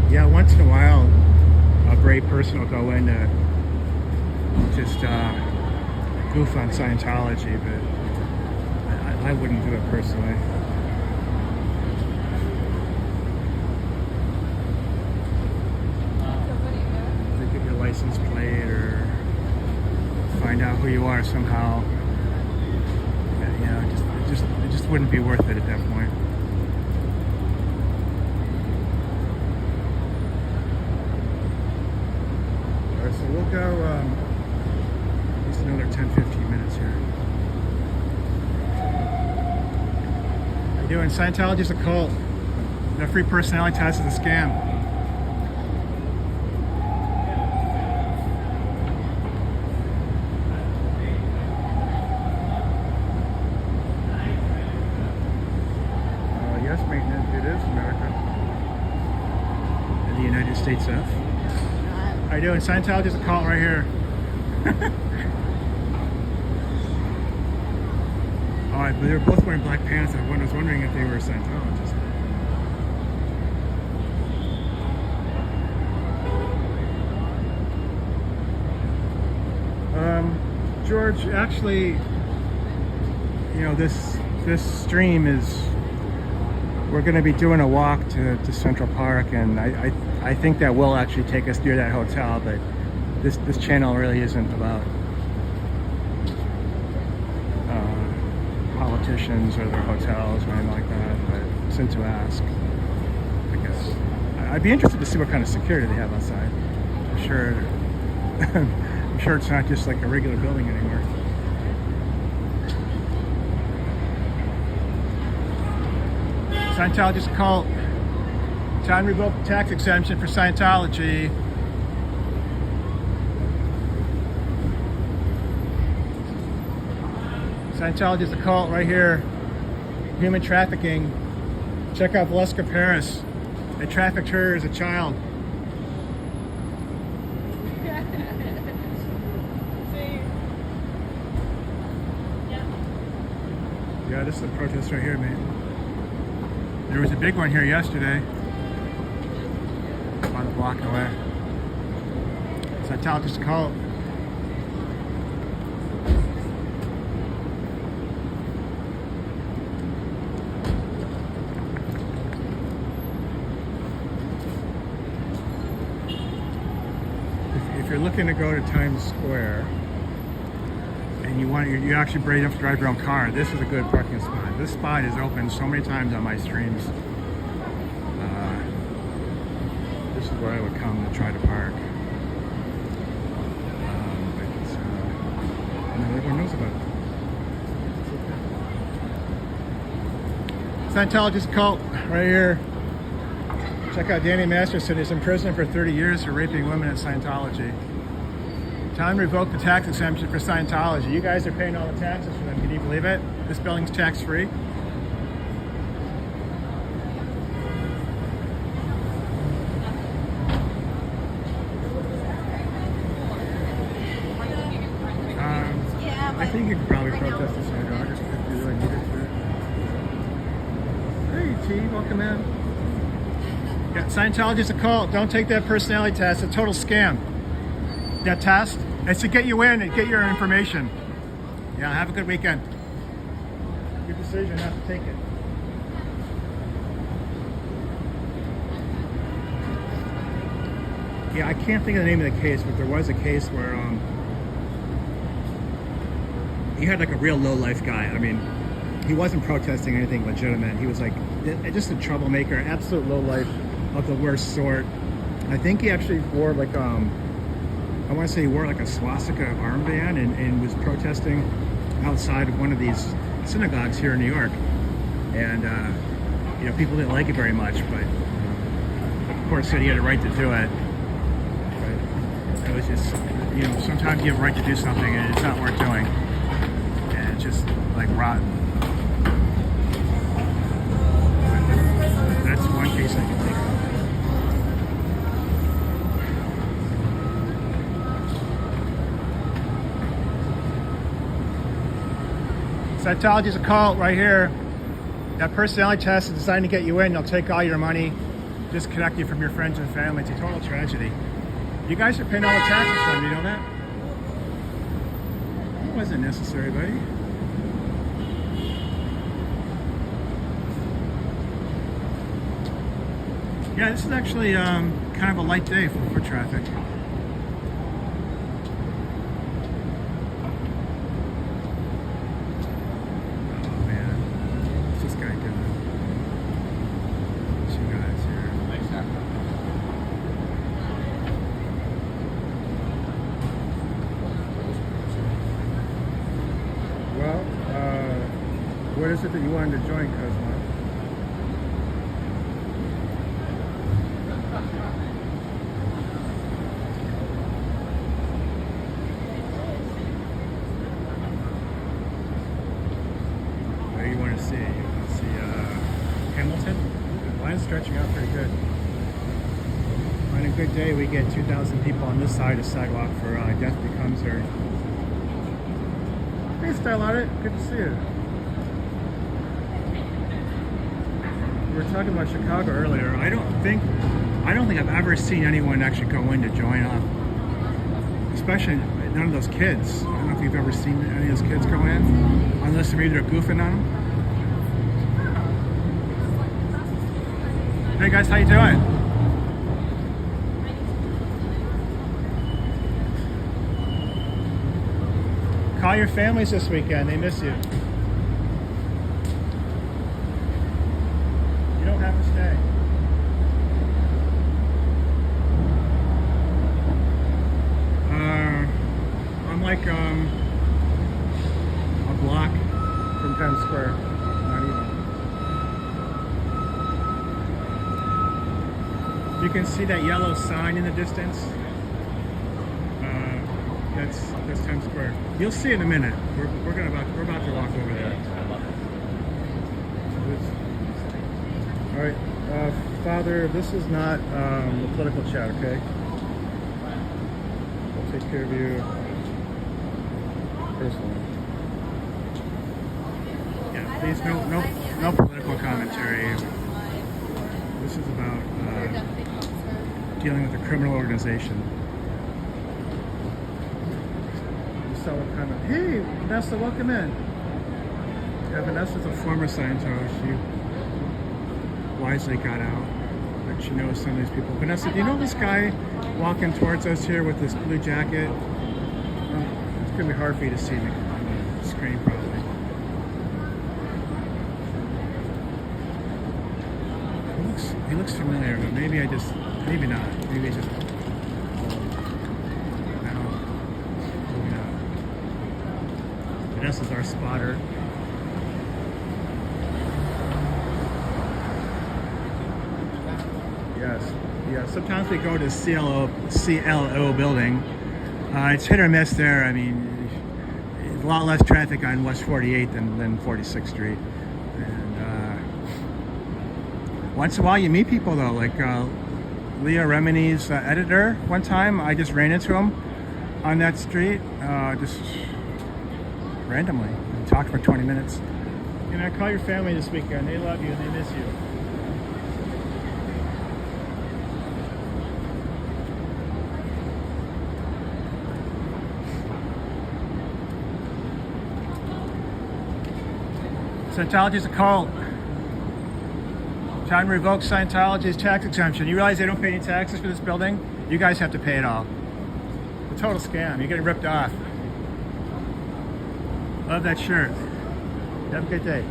Yeah, once in a while, a brave person will go in to just goof on Scientology, but I wouldn't do it personally. They get your license plate or find out who you are somehow. You know, it just wouldn't be worth it at that point. All right, so we'll go just another 10-15 minutes here. How you doing? Scientology is a cult. The free personality test is a scam. Yes, maintenance, it is America. And the United States of. How you doing? Scientology is a cult right here. Alright, but they were both wearing black pants. I was wondering if they were Scientologists. George, actually, you know, this stream is, we're going to be doing a walk to Central Park, and I think that will actually take us near that hotel, but this channel really isn't about politicians or their hotels or anything like that, but since you ask, I guess I'd be interested to see what kind of security they have outside. I'm sure it's not just like a regular building anymore. Scientology is a cult. Time to revoke the tax exemption for Scientology. Scientology is a cult right here. Human trafficking. Check out Valeska Paris. They trafficked her as a child. Yeah, this is a protest right here, man. There was a big one here yesterday, about a block away. Scientology is a cult. If you're looking to go to Times Square and you actually brave enough to drive your own car, this is a good parking spot. This spot is open so many times on my streams. This is where I would come to try to park. Not everyone knows about it. Scientology is a cult right here. Check out Danny Masterson. He's in prison for 30 years for raping women at Scientology. Time to revoke the tax exemption for Scientology. You guys are paying all the taxes for them. Can you believe it? This building's tax-free. I think you could probably protest the Scientology if you really needed to. Hey, T, welcome in. Yeah, Scientology is a cult. Don't take that personality test. It's a total scam. That test, it's to get you in and get your information. Yeah, have a good weekend. Good decision not to take it. Yeah, I can't think of the name of the case, but there was a case where you had like a real low-life guy. I mean, he wasn't protesting anything legitimate. He was like just a troublemaker, absolute low-life of the worst sort. I think he actually wore like I want to say he wore like a swastika armband and was protesting outside of one of these synagogues here in New York. And you know, people didn't like it very much, but of course said he had a right to do it. But it was just, you know, sometimes you have a right to do something and it's not worth doing. And it's just like rotten. But that's one case I can think of. Scientology is a cult right here. That personality test is designed to get you in. They'll take all your money, disconnect you from your friends and family. It's a total tragedy. You guys are paying all the taxes for them. Do you know that? It wasn't necessary, buddy. Yeah, this is actually kind of a light day for foot traffic. Oh man, what's this guy doing? Two guys here. Well, what is it that you wanted to join, Cosmo? What do you want to see? You want to see Hamilton? The line's stretching out pretty good. On a good day, we get 2,000 people on this side of the sidewalk for Death Becomes Her. Hey, Stylotta, good to see you. We were talking about Chicago earlier. I don't think I've ever seen anyone actually go in to join up. Especially none of those kids. I don't know if you've ever seen any of those kids go in, unless they're either goofing on them. Hey guys, how you doing? Call your families this weekend. They miss you. You don't have to stay. I'm like a block from Times Square. Not even. You can see that yellow sign in the distance. That's Times Square. You'll see in a minute. We're about to walk over there. All right, Father. This is not a political chat, okay? I'll take care of you personally. Yeah, please, no political commentary. This is about dealing with a criminal organization. Comment. Hey, Vanessa, welcome in. Yeah, Vanessa's a former Scientologist. She wisely got out, but she knows some of these people. Vanessa, do you know this guy walking towards us here with this blue jacket? It's gonna be hard for you to see me on the screen, probably. He looks familiar, but maybe not. Maybe just. This is our spotter. Yes. Sometimes we go to CLO building. It's hit or miss there. I mean, a lot less traffic on West 48th than 46th Street. And once in a while, you meet people though, like Leah Remini's editor. One time, I just ran into him on that street. Just randomly and talked for 20 minutes. And I call your family this weekend. They love you and they miss you. Scientology is a cult. Trying to revoke Scientology's tax exemption. You realize they don't pay any taxes for this building? You guys have to pay it all. It's a total scam. You're getting ripped off. Love that shirt. Have a good day.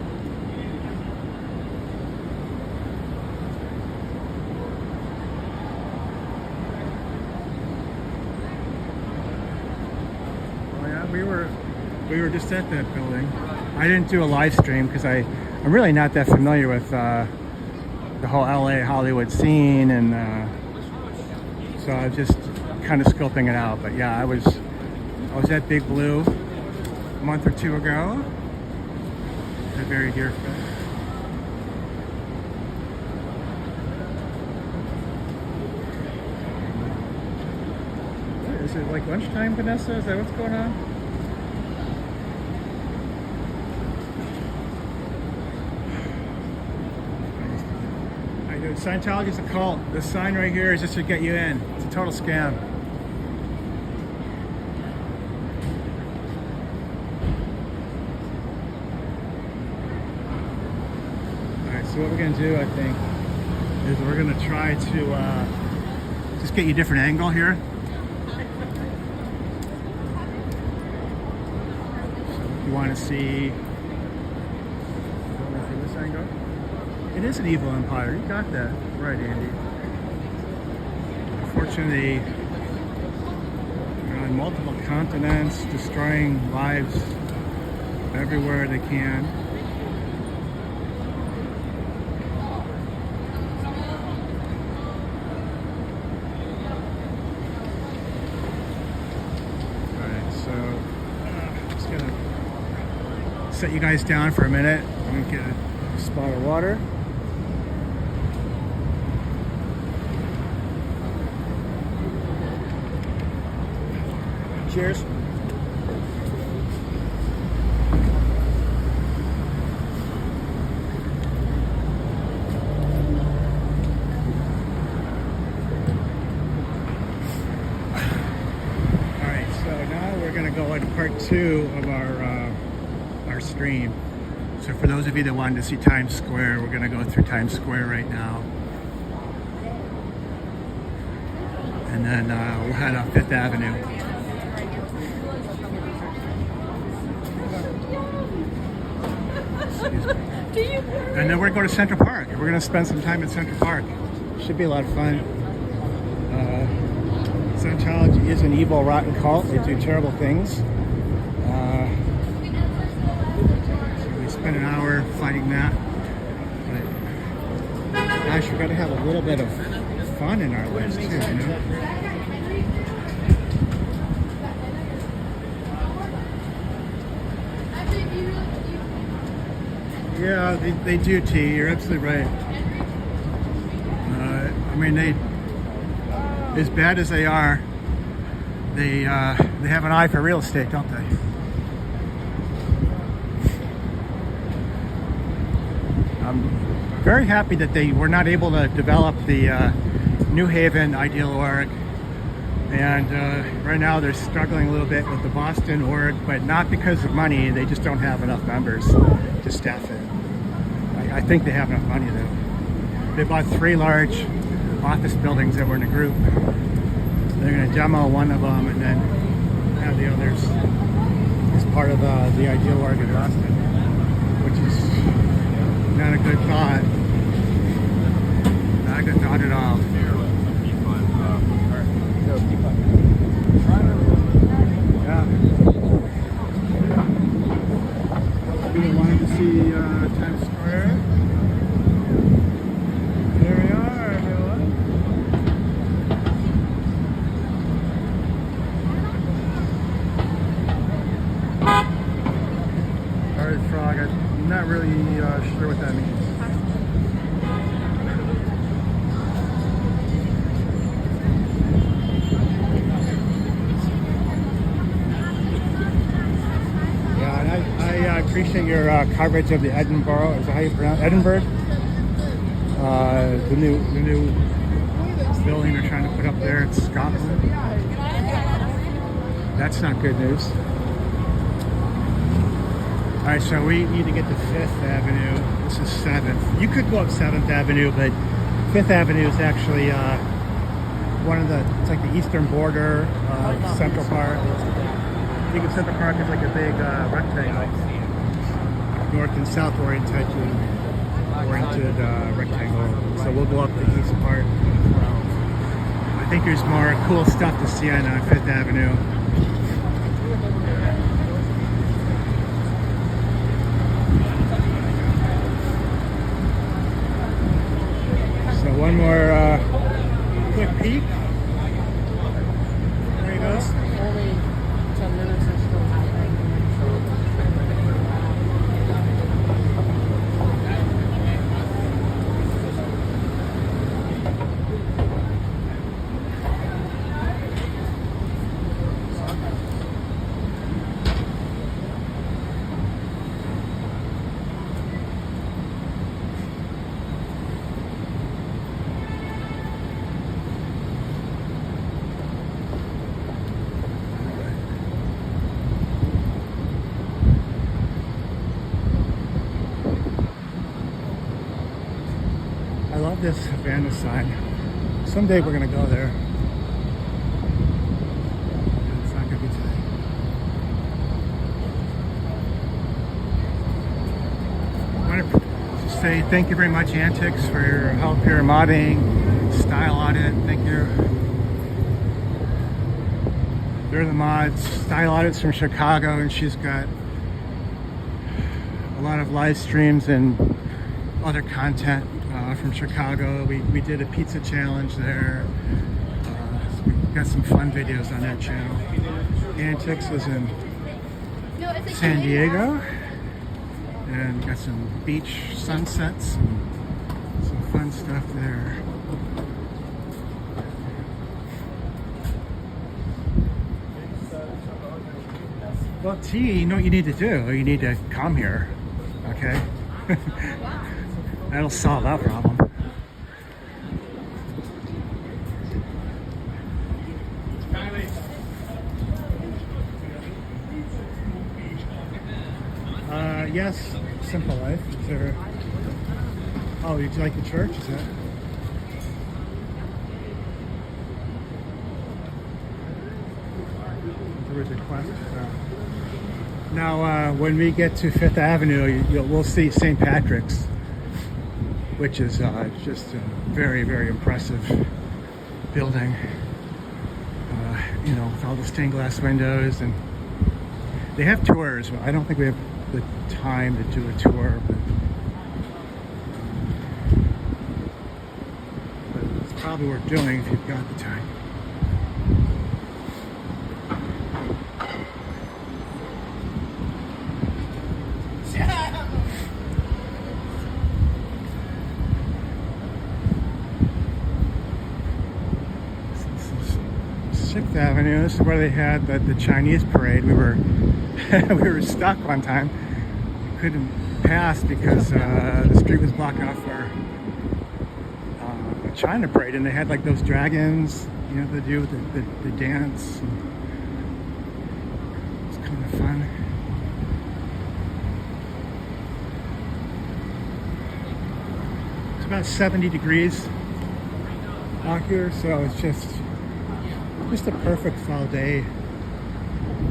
Oh yeah, we were just at that building. I didn't do a live stream because I'm really not that familiar with the whole LA Hollywood scene, and so I was just kind of scoping it out. But yeah, I was at Big Blue a month or two ago. A very dear friend. What, is it like lunchtime, Vanessa? Is that what's going on? I know Scientology is a cult. This sign right here is just to get you in. It's a total scam. So what we're going to do, I think, is we're going to try to just get you a different angle here. So if you want to see from this angle, it is an evil empire. You got that right, Andy. Unfortunately, they're on multiple continents, destroying lives everywhere they can. Alright, so just gonna set you guys down for a minute. I'm gonna get a spot of water. Cheers. Alright, so now we're going to go into part 2 of our stream. So for those of you that wanted to see Times Square, we're going to go through Times Square right now. And then we'll head up Fifth Avenue. And then we're going to Central Park. We're going to spend some time in Central Park. Should be a lot of fun. Scientology is an evil, rotten cult. They do terrible things. So we spent an hour fighting that. But gosh, we've got to have a little bit of fun in our lives too, you know? Yeah, they do, T. You're absolutely right. I mean, they, as bad as they are, they have an eye for real estate, don't they? I'm very happy that they were not able to develop the New Haven ideal org, and right now they're struggling a little bit with the Boston org, but not because of money. They just don't have enough members to staff it. I think they have enough money though. They bought 3 large office buildings that were in a group. They're going to demo one of them and then have the others as part of the ideal org in Boston, which is not a good thought. Not a good thought at all. Yeah. We wanted to see Times Square. Here we are, everyone. Alright, frog. I'm not really sure what that means. I appreciate your coverage of the Edinburgh. Is that how you pronounce Edinburgh? The new building they're trying to put up there in Scotland. That's not good news. All right, so we need to get to 5th Avenue. This is 7th. You could go up 7th Avenue, but 5th Avenue is actually one of the. It's like the eastern border of Central Park. Think of Central Park as like a big rectangle. North and south oriented rectangle. So we'll go up the east part. I think there's more cool stuff to see on 5th Avenue. So one more quick peek. There he goes. Only 10 minutes or so. love this Havana sign. Someday we're gonna go there. It's not gonna be today. I want to say thank you very much, Antics, for your help here modding, style audit. Thank you. They're the mods. Style audits from Chicago, and she's got a lot of live streams and other content from Chicago. We did a pizza challenge there. So we got some fun videos on that channel. Antics is in San Diego, and got some beach sunsets and some fun stuff there. Well, T, you know what you need to do? You need to come here, okay? That'll solve that problem. Yes, Simple Life. Is there? Oh, did you like the church? Is that? There was a quest. Now, when we get to Fifth Avenue, we'll see St. Patrick's, which is just a very, very impressive building. You know, with all the stained glass windows, and they have tours. I don't think we have the time to do a tour, but it's probably worth doing if you've got the time. Sixth Avenue. This is where they had the Chinese parade. We were we were stuck one time. We couldn't pass because the street was blocked off for a China parade, and they had like those dragons, you know, to do with the dance. It's kind of fun. It's about 70 degrees out here, so it's just a perfect fall day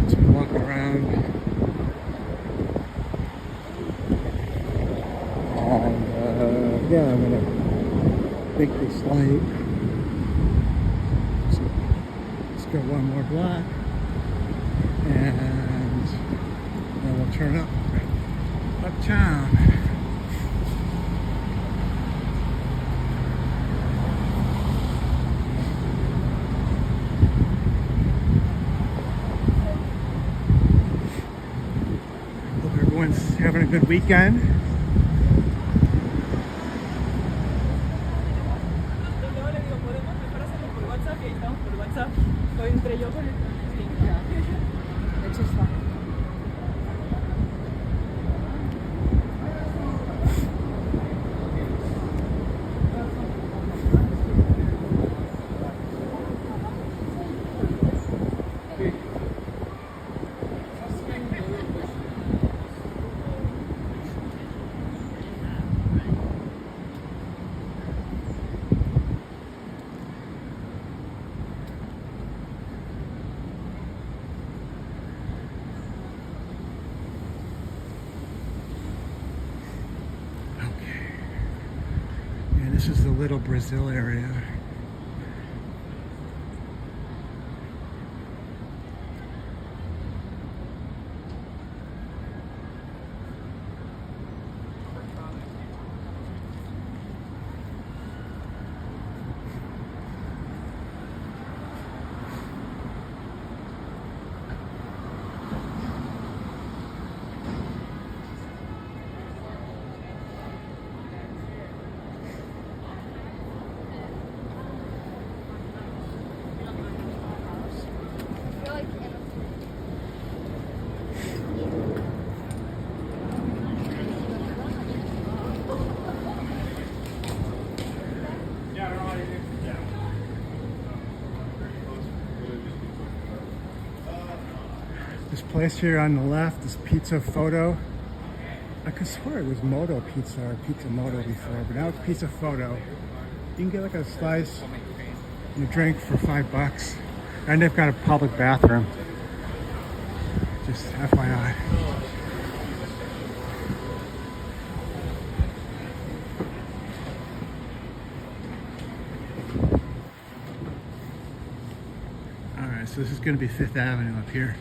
to walk around. And yeah, I'm gonna make this light. So let's go one more block, and then we'll turn uptown. Everyone's having a good weekend. This is the Little Brazil area. This place here on the left is Pizza Photo. I could swear it was Moto Pizza or Pizza Moto before, but now it's Pizza Photo. You can get like a slice and a drink for $5. And they've got a public bathroom. Just FYI. Alright, so this is going to be 5th Avenue up here.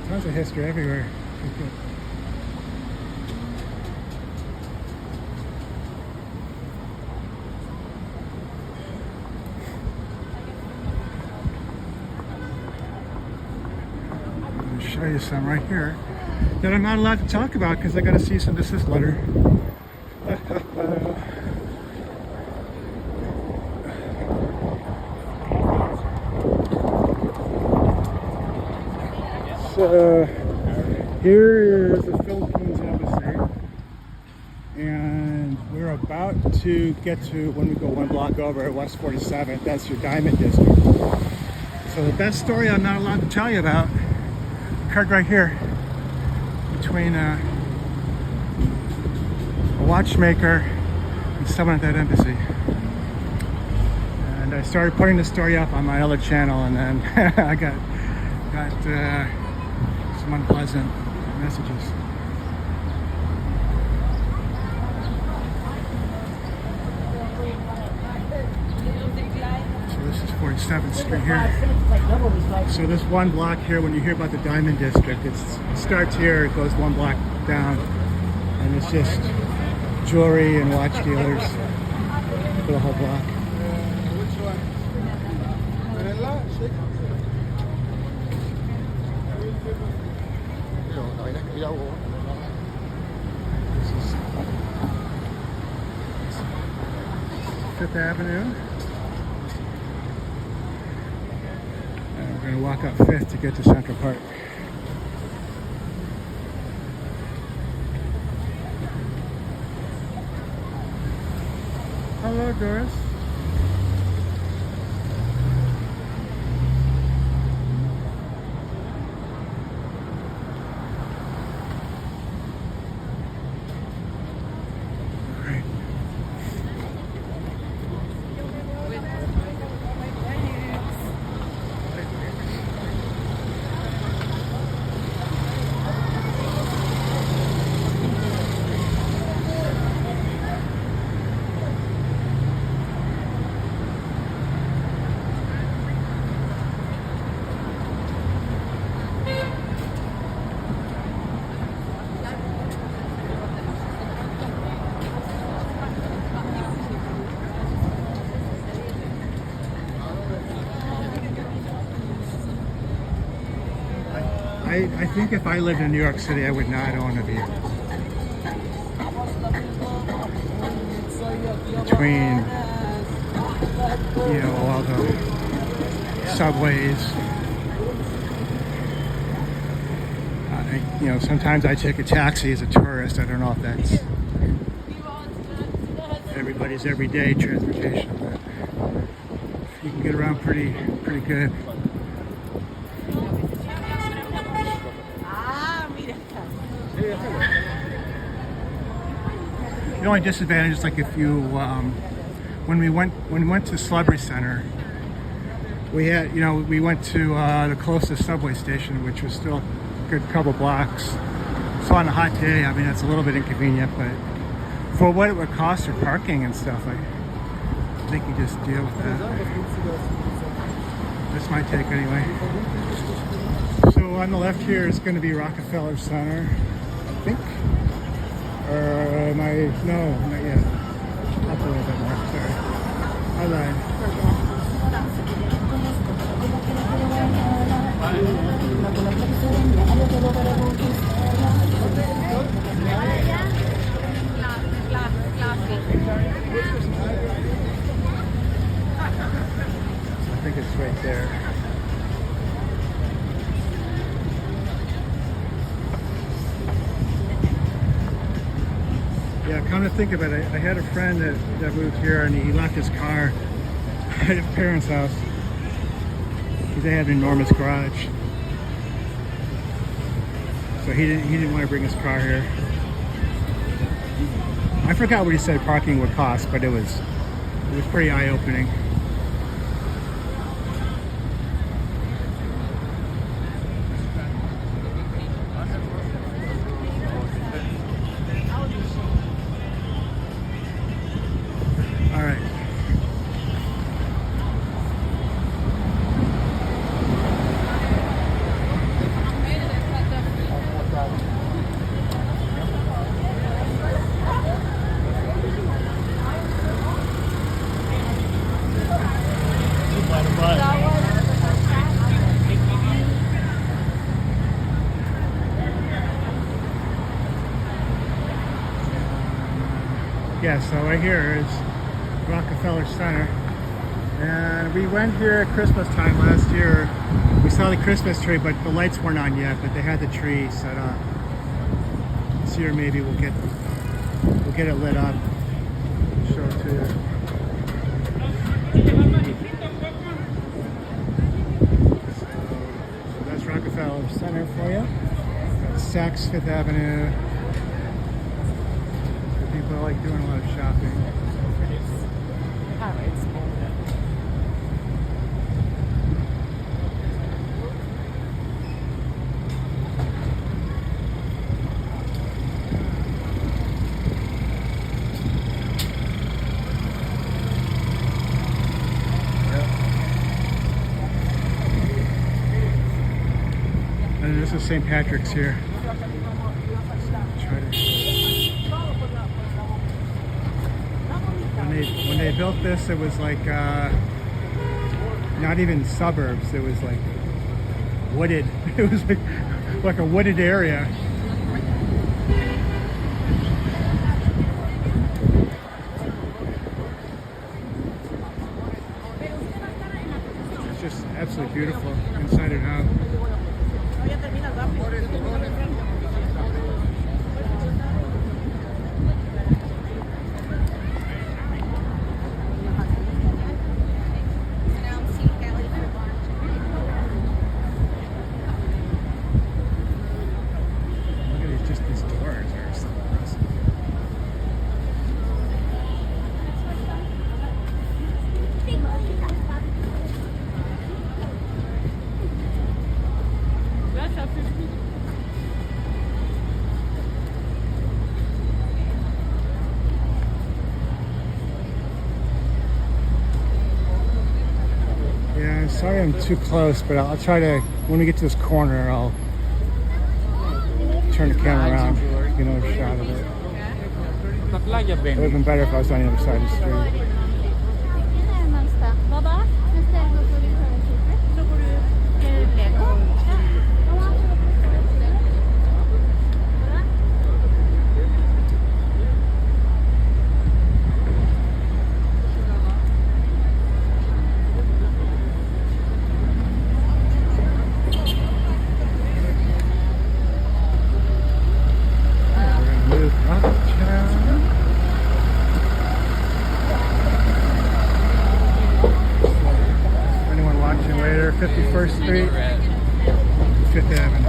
Tons of history everywhere. I'm going to show you some right here that I'm not allowed to talk about because I got a cease and desist letter. Here is the Philippines Embassy, and we're about to get to, when we go one block over at West 47th, that's your Diamond District. So the best story I'm not allowed to tell you about occurred right here between a watchmaker and someone at that embassy. And I started putting the story up on my other channel, and then I got some unpleasant messages. So this is 47th Street here. So this one block here, when you hear about the Diamond District, it starts here, it goes one block down, and it's just jewelry and watch dealers for the whole block. Which one? Vanilla? This is 5th Avenue. And we're going to walk up 5th to get to Central Park. Hello, Doris. I think if I lived in New York City, I would not own a vehicle. Between, you know, all the subways, you know, sometimes I take a taxi as a tourist. I don't know if that's everybody's everyday transportation, but you can get around pretty good. The only disadvantage is like if you, when we went to Celebrity Center, we had, you know, we went to the closest subway station, which was still a good couple blocks. So on a hot day, I mean, it's a little bit inconvenient, but for what it would cost for parking and stuff, I think you just deal with that. That's my take anyway. So on the left here is going to be Rockefeller Center, I think. Or am I? No, not yet. think it's right there. Yeah, come to think of it, I had a friend that moved here and he left his car at his parents' house because they had an enormous garage. So he didn't want to bring his car here. I forgot what he said parking would cost, but it was pretty eye-opening. All right. Yeah, so right here is Rockefeller Center. And we went here at Christmas time last year. We saw the Christmas tree, but the lights weren't on yet, but they had the tree set up. This year maybe we'll get it lit up. Show it to you. So that's Rockefeller Center for you. That's Saks Fifth Avenue. People like doing a lot of shopping. And this is St. Patrick's here. Try to. When they built this, it was like not even suburbs. It was like wooded. It was like a wooded area. It's just absolutely beautiful inside and out. Yeah, sorry I'm too close, but I'll try to, when we get to this corner, I'll turn the camera around, get another shot of it. It would have been better if I was on the other side of the street. Anyone watching later, 51st Street, 5th Avenue.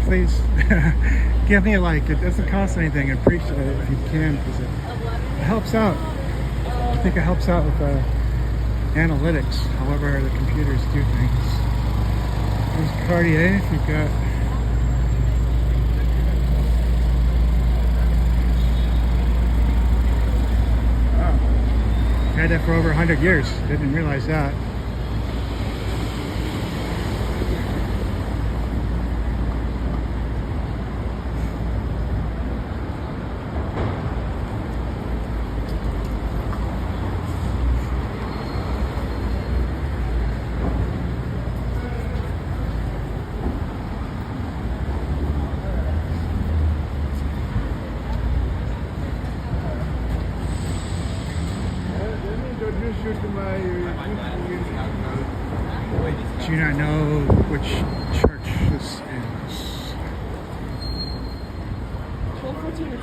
Please give me a like. It doesn't cost anything. I appreciate it if you can, because it helps out. I think it helps out with analytics, however the computers do things. There's Cartier if you've got. Had that for over 100 years. Didn't realize that. Do you not know which church this is? 1214.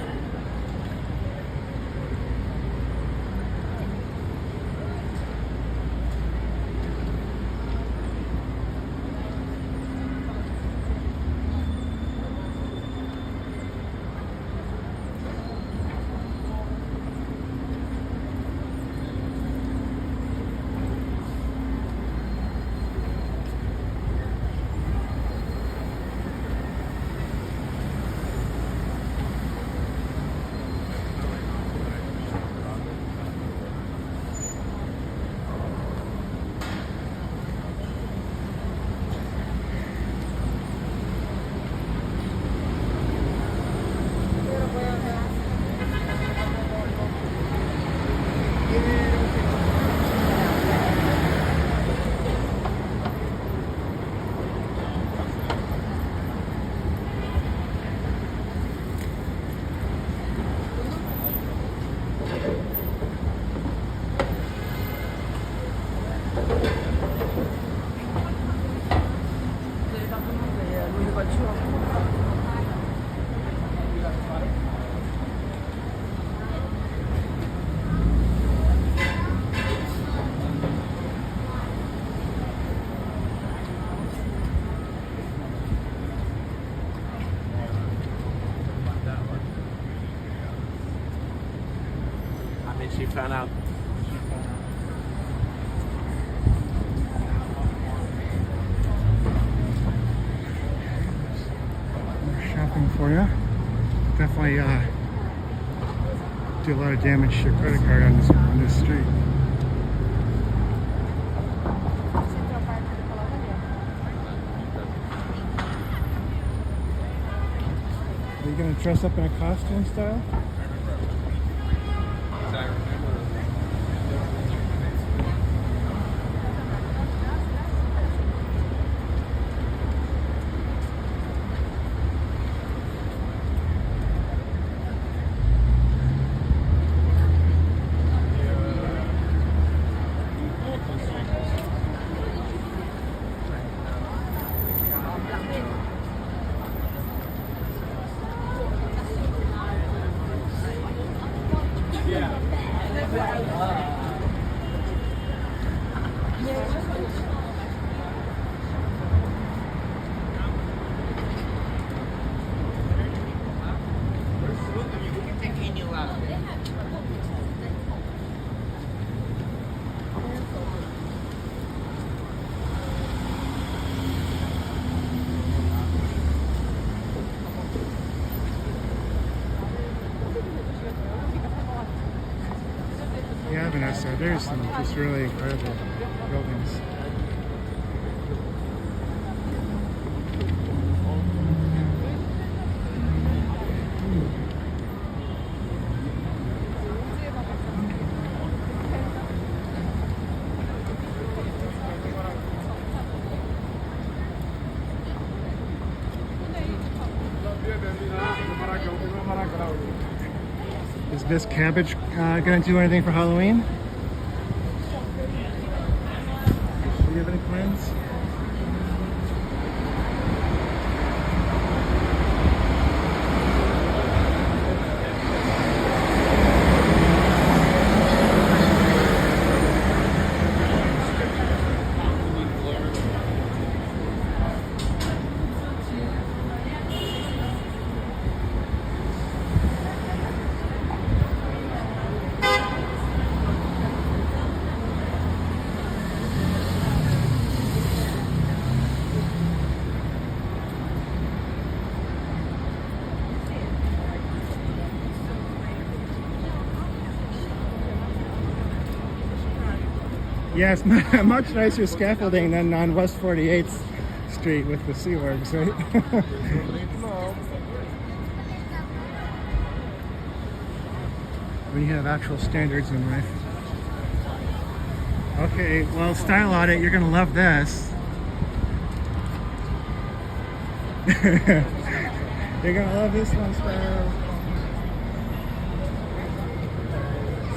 She found out. More shopping for you. Definitely do a lot of damage to your credit card on this street. Are you gonna dress up in a costume style? Yeah, Vanessa, there's some just really incredible buildings. Is Miss Cabbage going to do anything for Halloween? Do you have any plans? Yes, much nicer scaffolding than on West 48th Street with the Sea Orgs, right? When you have actual standards in life. Okay, well, style audit, you're gonna love this. You're gonna love this one, style.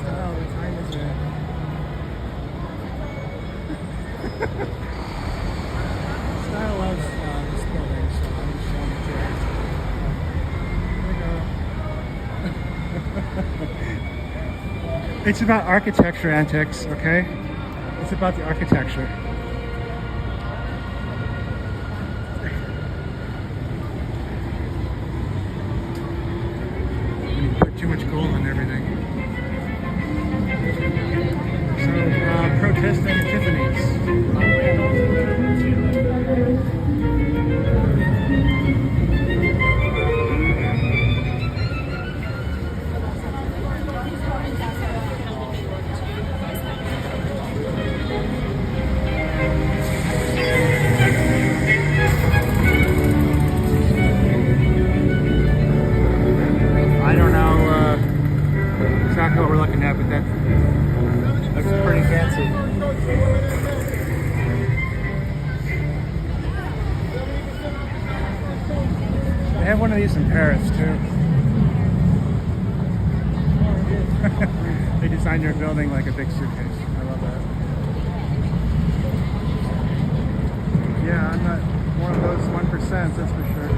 Oh, what time is it? Style loves this building, so I'm just showing it to her. Here we go. It's about architecture antics, okay? It's about the architecture. When you put too much gold on everything. So, protesting Tiffany's. I don't know exactly what we're looking at, but that looks pretty fancy. They have one of these in Paris too. They designed their building like a big suitcase. I love that. Yeah, I'm not one of those 1%, that's for sure.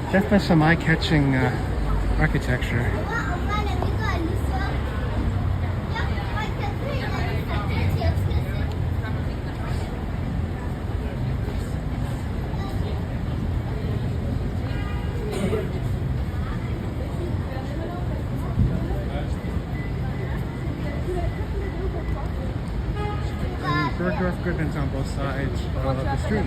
Definitely some eye-catching architecture. And Bergdorf Goodman's on both sides of the street.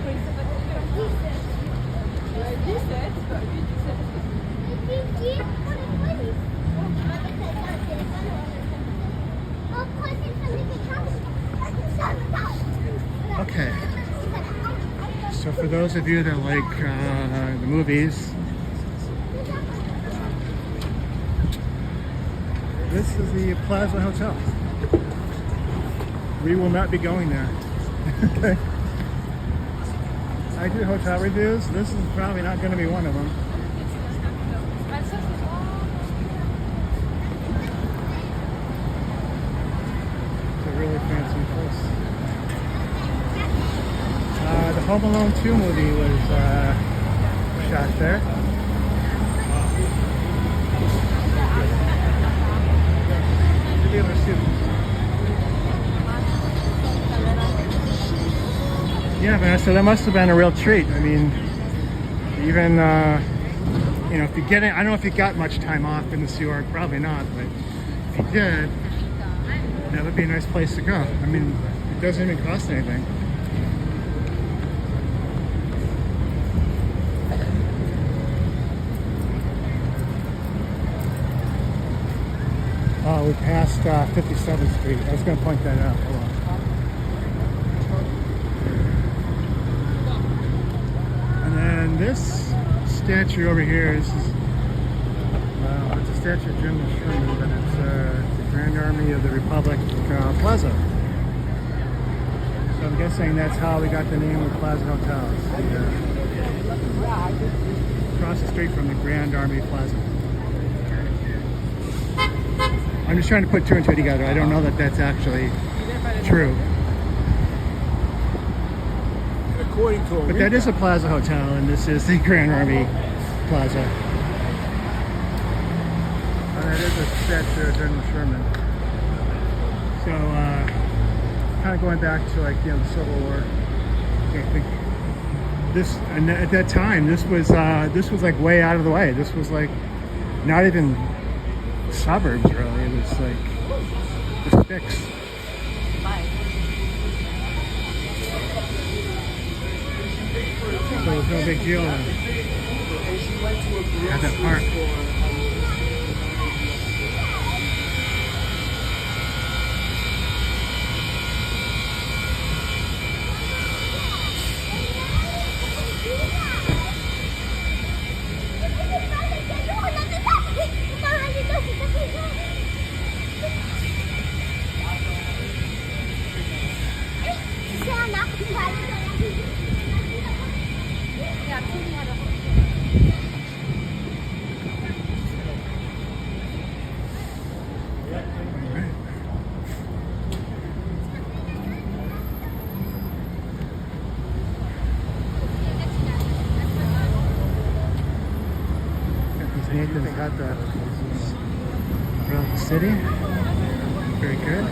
Okay, so for those of you that like the movies, this is the Plaza Hotel. We will not be going there. Okay. I do hotel reviews. This is probably not going to be one of them. It's a really fancy place. The Home Alone 2 movie was shot there. You'll be able to see them. Yeah, man, so that must have been a real treat. I mean, even, you know, if you get it, I don't know if you got much time off in the Sea Org, probably not, but if you did, that would be a nice place to go. I mean, it doesn't even cost anything. Oh, we passed 57th Street. I was going to point that out. Hold on. And this statue over here is, well, it's a statue of Jim Sherman, but it's the Grand Army of the Republic Plaza. So I'm guessing that's how we got the name of Plaza Hotels. Across the street from the Grand Army Plaza. I'm just trying to put two and two together. I don't know that that's actually true. According to But that is a Plaza Hotel, and this is the Grand Army Plaza. that is a statue of General Sherman. So, kind of going back to like, the Civil War. I think this, and at that time, this was like way out of the way. This was like not even suburbs really. It was like the sticks. So it was no big deal to have that park. Nathan's hot dog places throughout the city. Very good.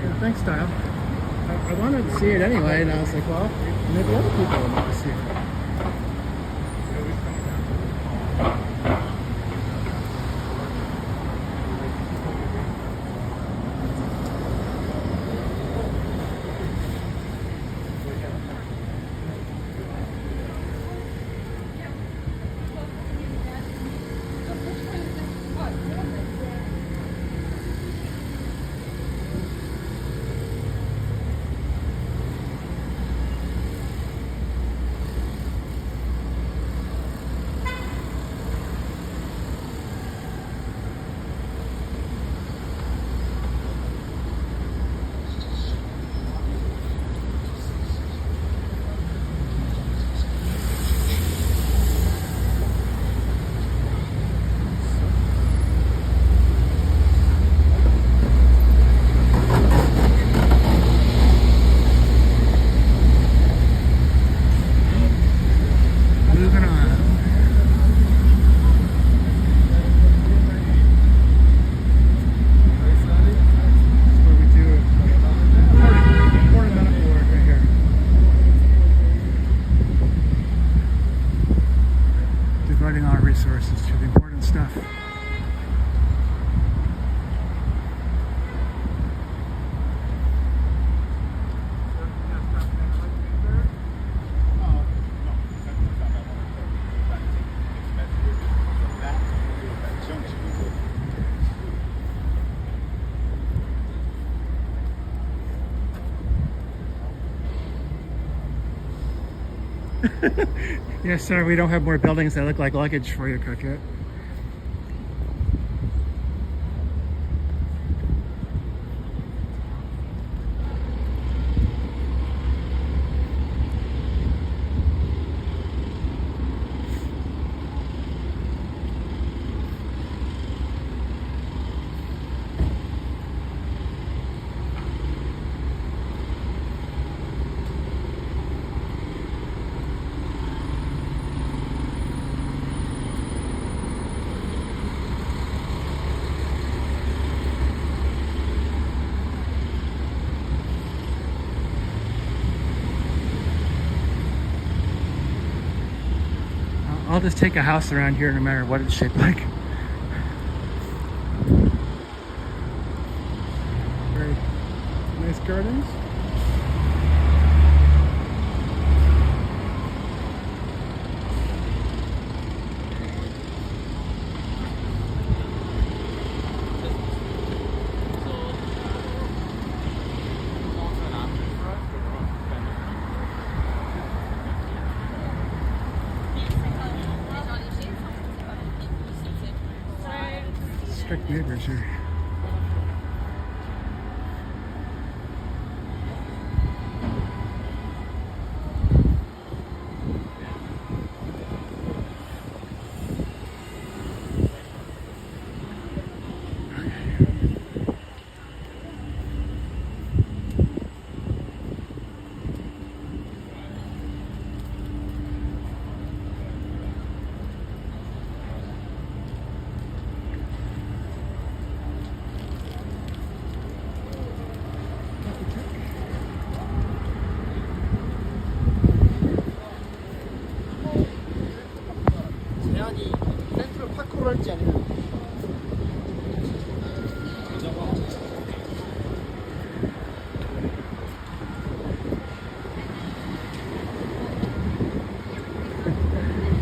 Yeah, thanks, Kyle. I wanted to see it anyway, and I was like, well, maybe other people would want to see it. Devoting our resources to the important stuff. Yes, sir, we don't have more buildings that look like luggage for you, Cricket. I'll just take a house around here no matter what it's shaped like. Very nice gardens. Strict neighbors here. channel.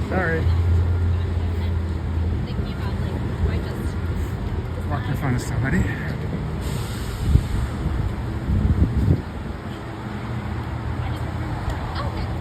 Sorry. Thinking about like, do I just Walked in front of somebody. okay.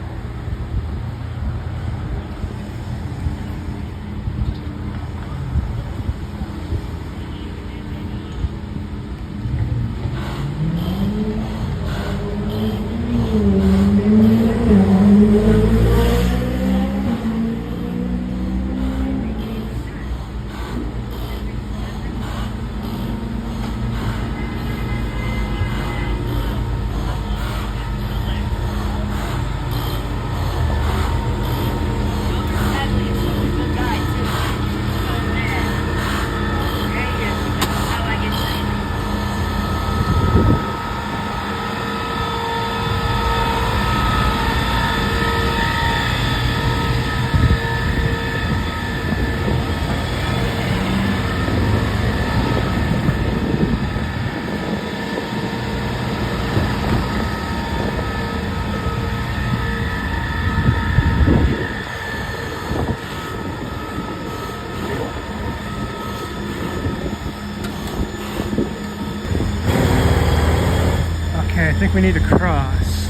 Okay, I think we need to cross.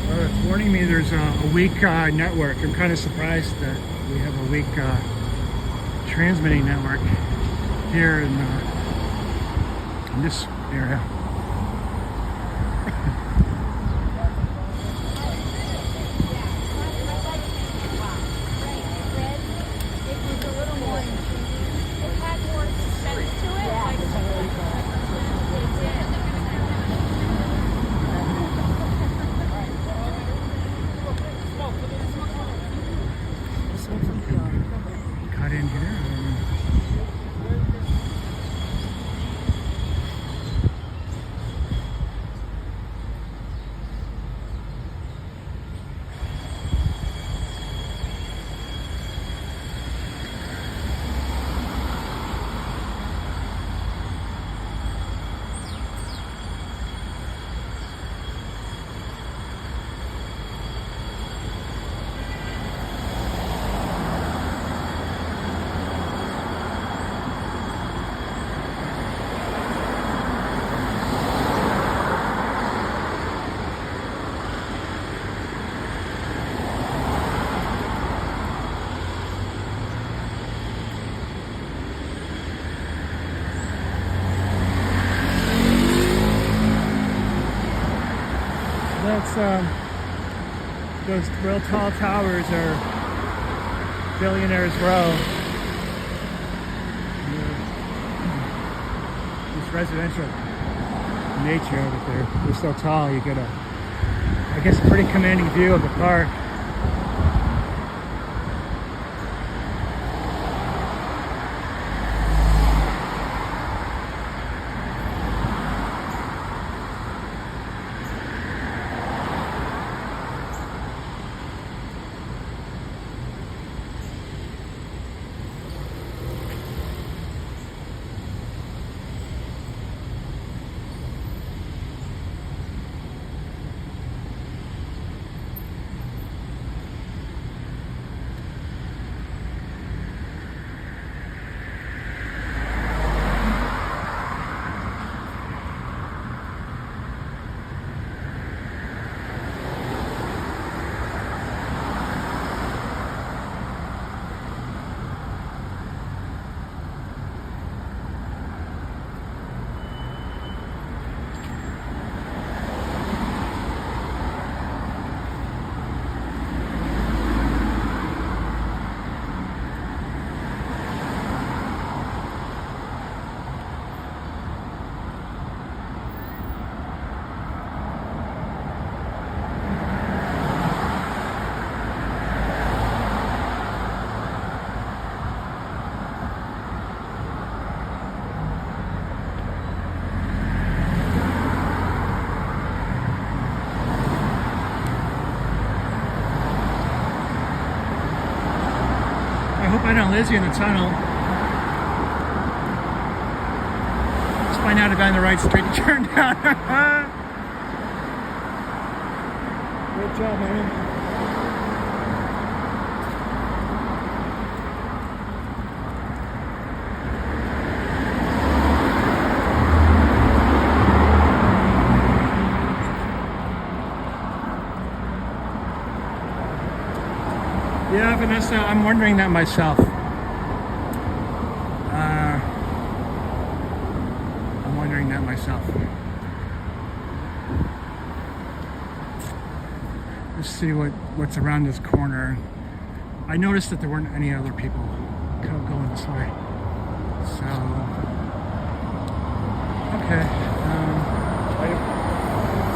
Well, it's warning me there's a weak network. I'm kind of surprised that we have a weak transmitting network here in this area. Cut in here. That's those real tall towers are Billionaires Row. This residential nature of it, they're so tall you get I guess a pretty commanding view of the park. Find out Lizzie in the tunnel. Let's find out if I'm on the right street to turn down. Good job, man. Yeah, Vanessa, I'm wondering that myself. I'm wondering that myself. Let's see what's around this corner. I noticed that there weren't any other people going this way. So, okay.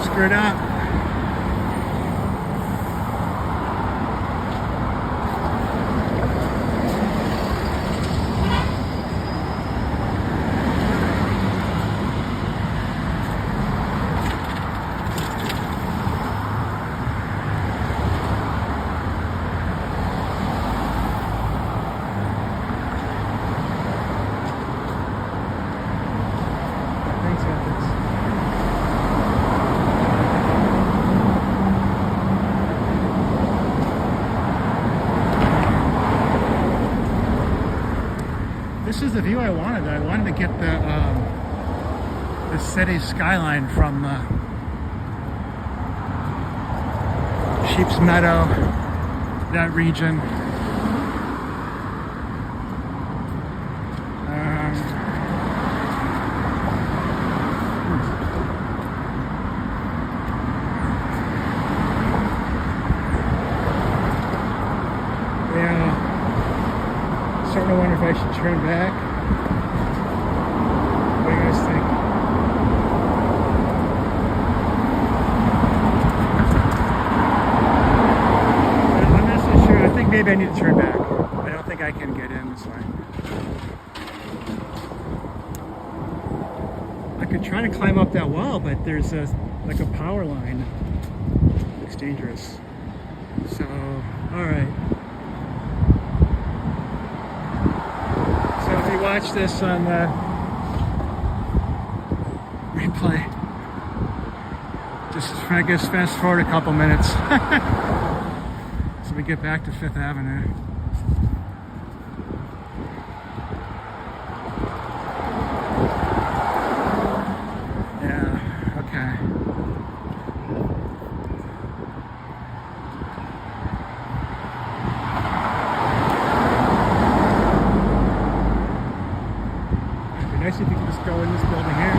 Screw it up. This is the view I wanted. I wanted to get the city skyline from Sheep's Meadow, that region. Starting to wonder if I should turn back. What do you guys think? I'm not so sure. I think maybe I need to turn back. I don't think I can get in this way. I could try to climb up that wall, but there's like a power line. Looks dangerous. So, all right. So if you watch this on the replay, just I guess fast forward a couple minutes. So we get back to 5th Avenue. Yeah, okay. Nice if you can just go in this building here.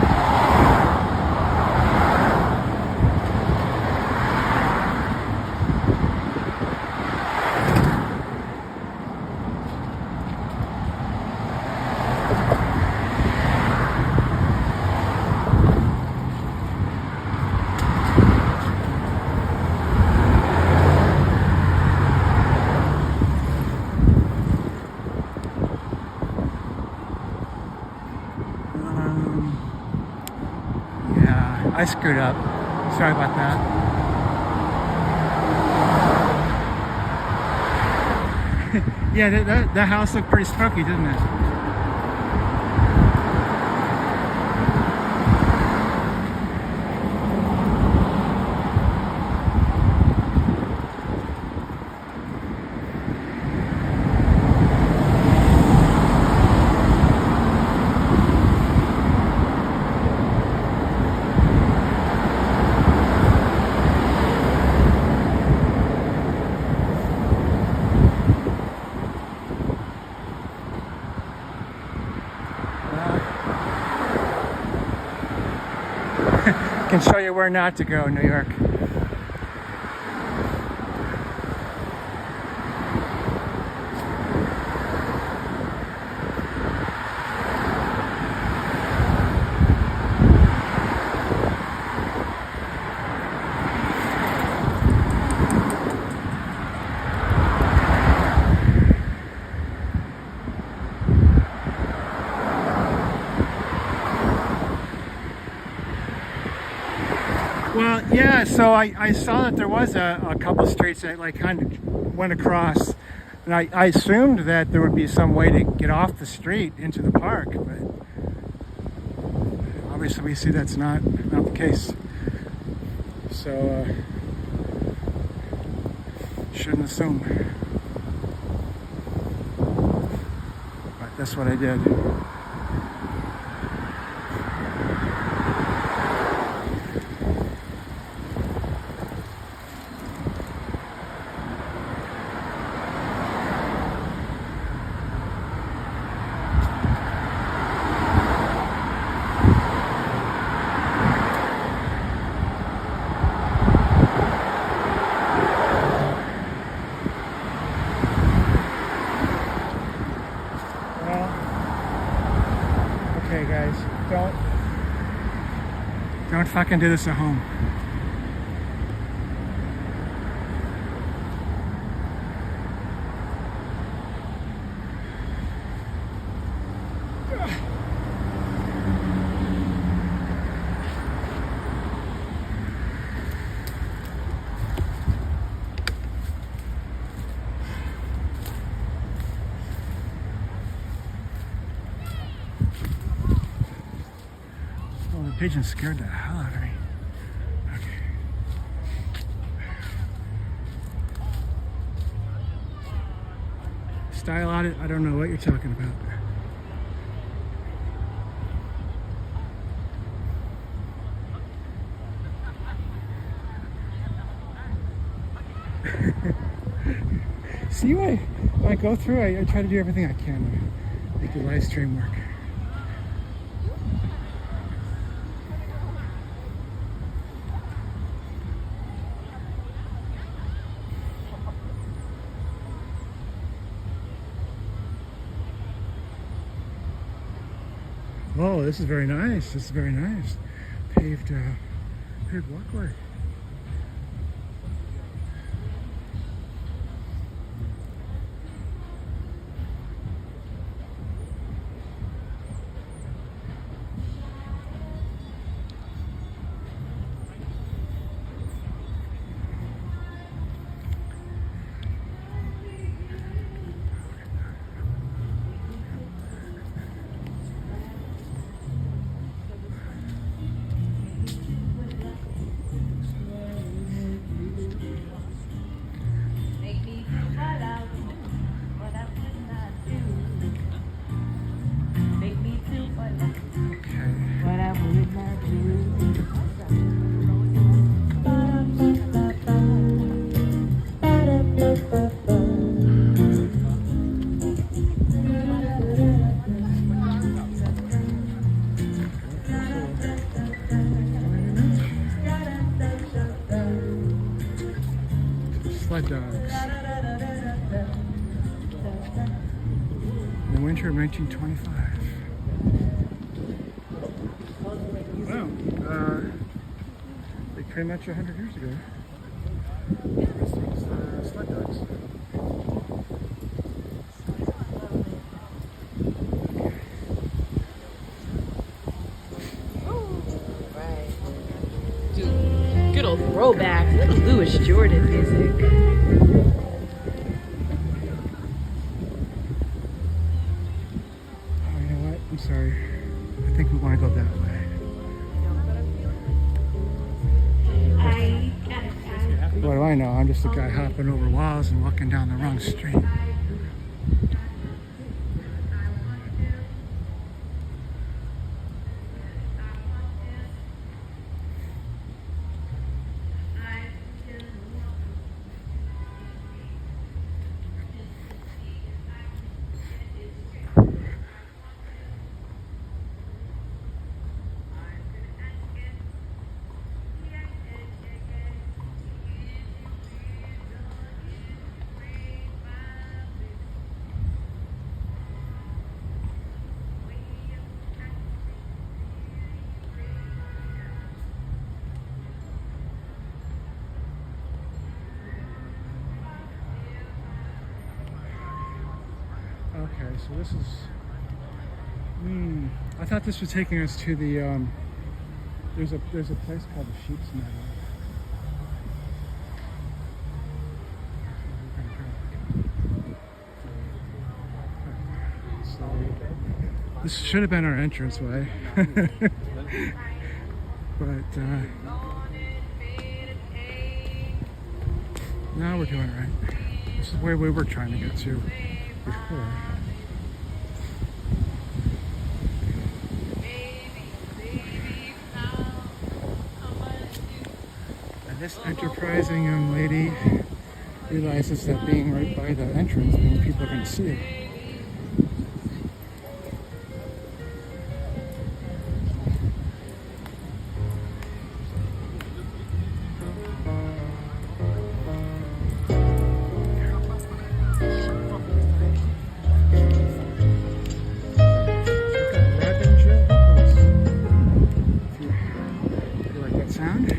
I screwed up. Sorry about that. Yeah, that house looked pretty spooky, didn't it? Can show you where not to go in New York. Well, yeah, so I saw that there was a couple streets that like kind of went across. And I assumed that there would be some way to get off the street into the park, but obviously we see that's not the case. So shouldn't assume. But that's what I did. Okay, guys, don't fucking do this at home. Oh, the pigeon scared the hell out of me. Okay. Style audit, I don't know what you're talking about. See, when I go through, I try to do everything I can to make the live stream work. Oh, this is very nice. This is very nice. Paved walkway. Make me feel what I would, what I would not do. Make me feel what I would not do. Sled dogs. In the winter of 1925. Wow. Like pretty much 100 years ago. This was sled dogs. Good old throwback. Little Louis Jordan music. Oh, you know what? I'm sorry. I think we want to go that way. What do I know? I'm just a guy hopping over walls and walking down the wrong street. Okay, so this is. I thought this was taking us to the. There's a place called the Sheep's Meadow. That's where we're gonna go. This should have been our entranceway. But now we're doing it right. This is where we were trying to get to before. And this enterprising young lady realizes that being right by the entrance means people are going to see it. Sound.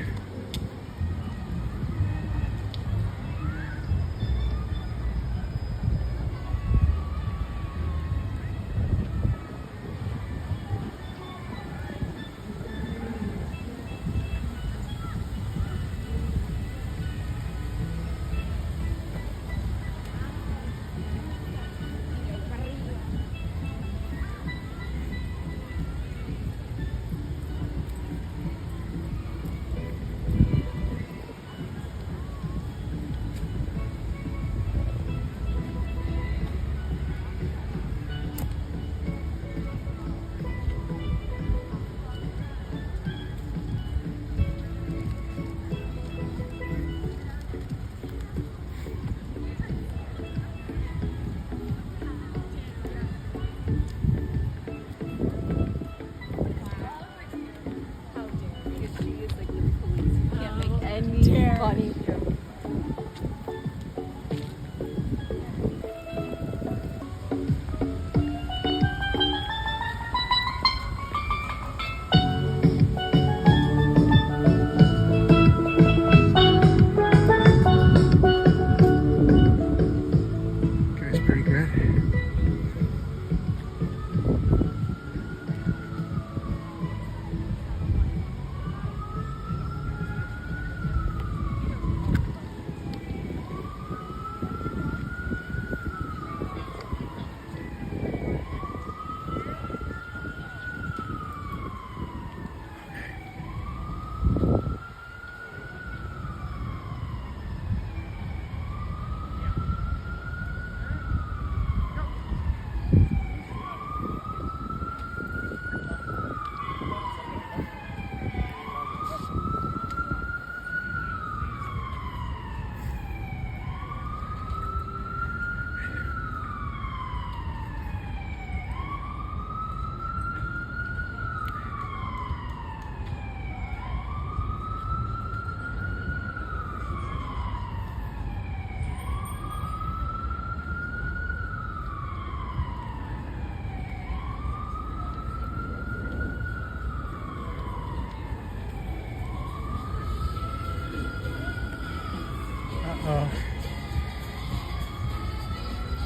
Funny. Guy's pretty good. Uh-oh.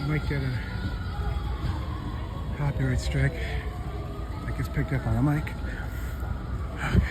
Might get a copyright strike. That gets picked up on a mic. Okay.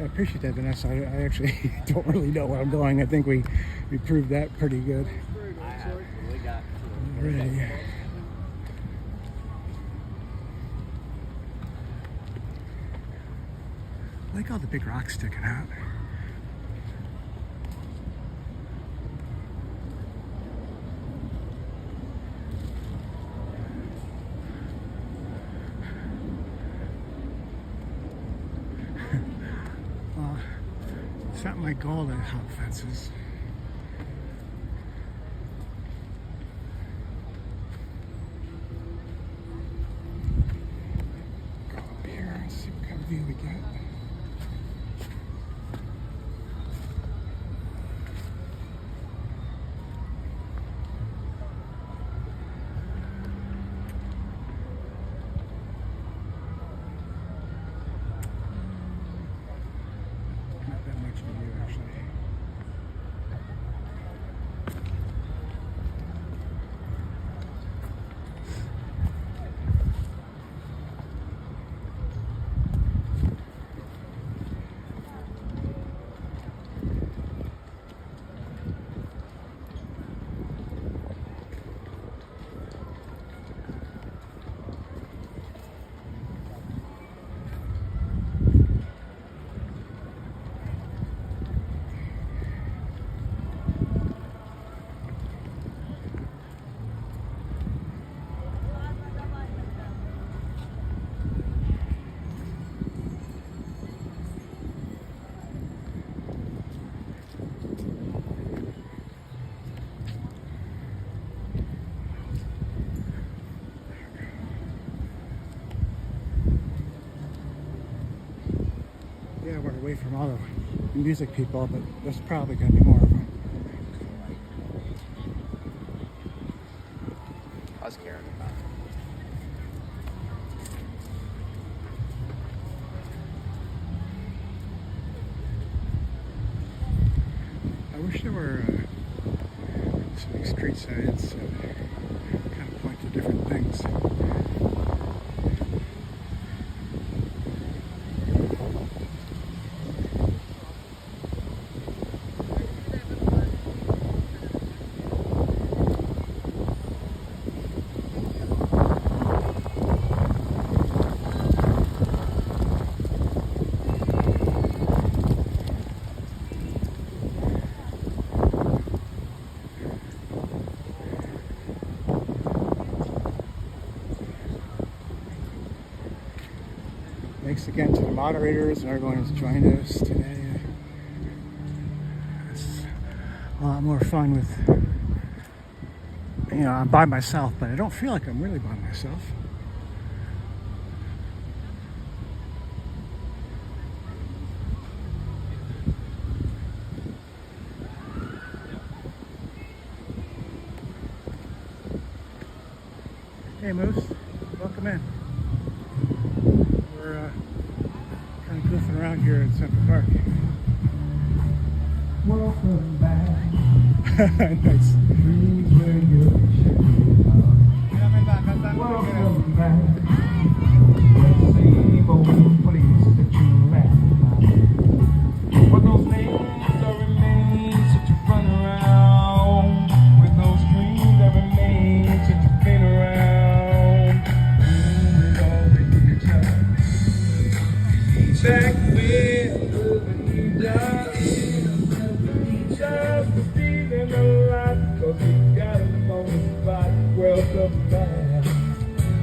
I appreciate that, Vanessa. I actually don't really know where I'm going. I think we proved that pretty good. Alrighty. I like all the big rocks sticking out. not my goal to hop fences. Go up here and see what kind of view we get. Not that much of a view, actually. Yeah, we're away from all the music people, but there's probably going to be more of them. I was caring about I wish there were some like street signs that kind of point to different things. Thanks again to the moderators and everyone who's joined us today. It's a lot more fun with, I'm by myself, but I don't feel like I'm really by myself. Hey Moose, welcome in. We're kind of goofing around here in Central Park. Welcome back. Nice. Dreams where you welcome back. That same old place that you laughed at. But those names that remain that you run around. With those dreams that remain that you've been around. With all the each back with the just for feeling alive, 'cause we got them on the spot. Welcome back.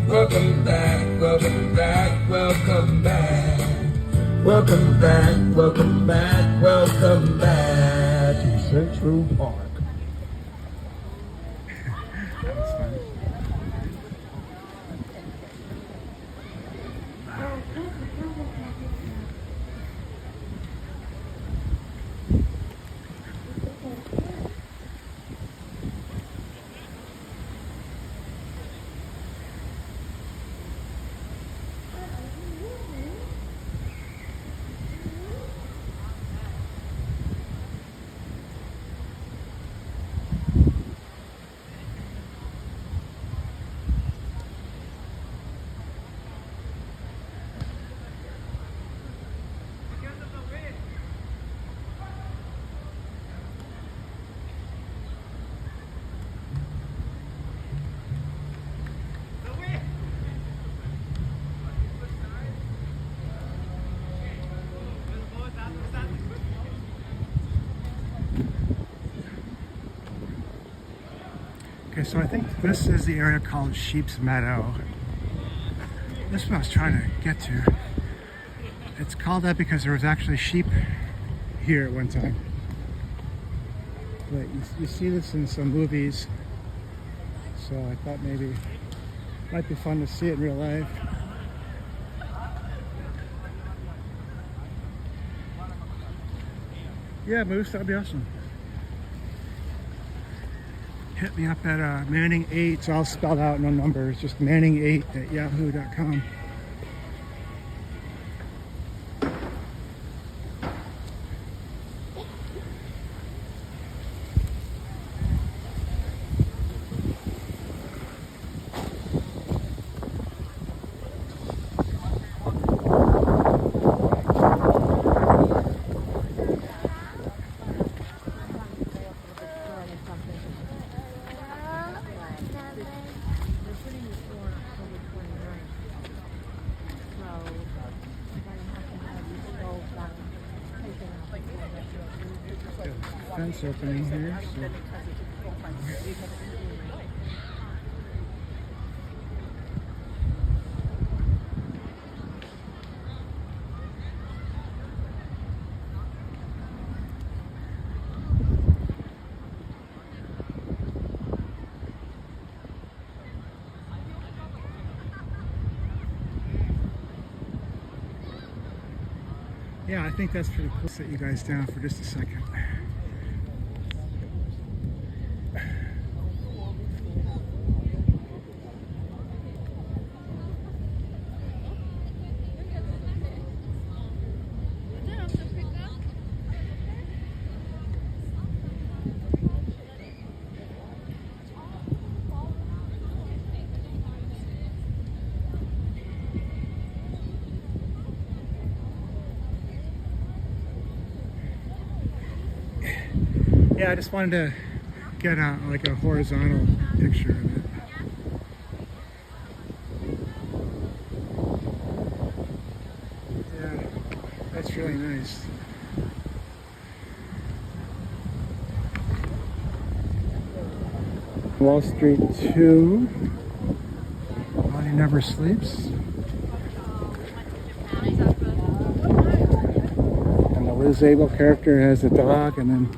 Welcome back, welcome back, welcome back. Welcome back, welcome back, welcome back to Central Park. That was fun. Okay, so I think this is the area called Sheep's Meadow. This is what I was trying to get to. It's called that because there was actually sheep here at one time. But you see this in some movies, so I thought maybe it might be fun to see it in real life. Yeah, Moose, that'd be awesome. Hit me up at Manning8. It's all spelled out, no numbers, just Manning8@yahoo.com. Fence opening here. So. Yeah, I think that's pretty cool. Set you guys down for just a second. Yeah, I just wanted to get like a horizontal picture of it. Yeah, that's really nice. Wall Street 2. Body Never Sleeps. And the Liz Abel character has a dog, and then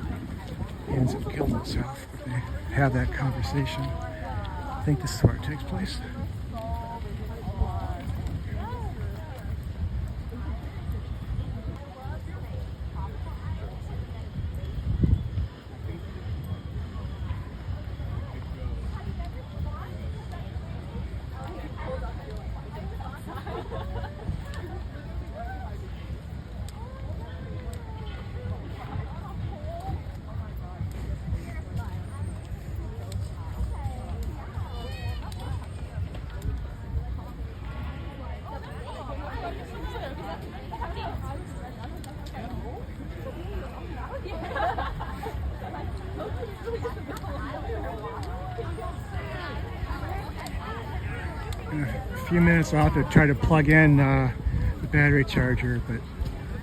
ends up killing himself. They have that conversation. I think this is where it takes place. In a few minutes I'll have to try to plug in the battery charger, but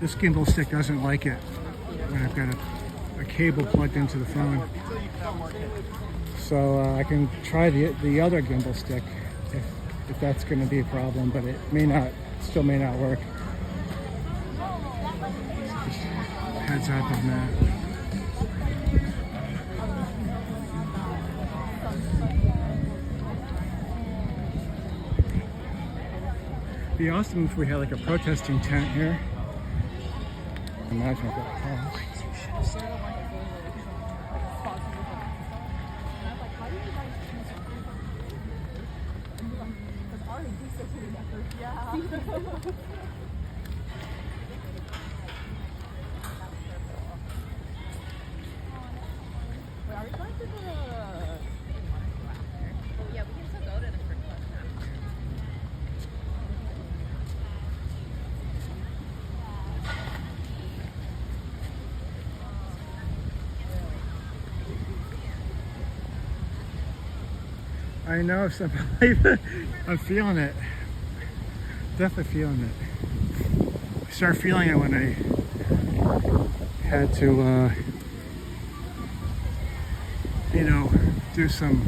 this gimbal stick doesn't like it when I've got a cable plugged into the phone. So I can try the other gimbal stick if that's going to be a problem, but it may not, still may not work. So just heads up on that. It'd be awesome if we had like a protesting tent here. Imagine what that costs. I know, I'm feeling it. Definitely feeling it. I started feeling it when I had to, do some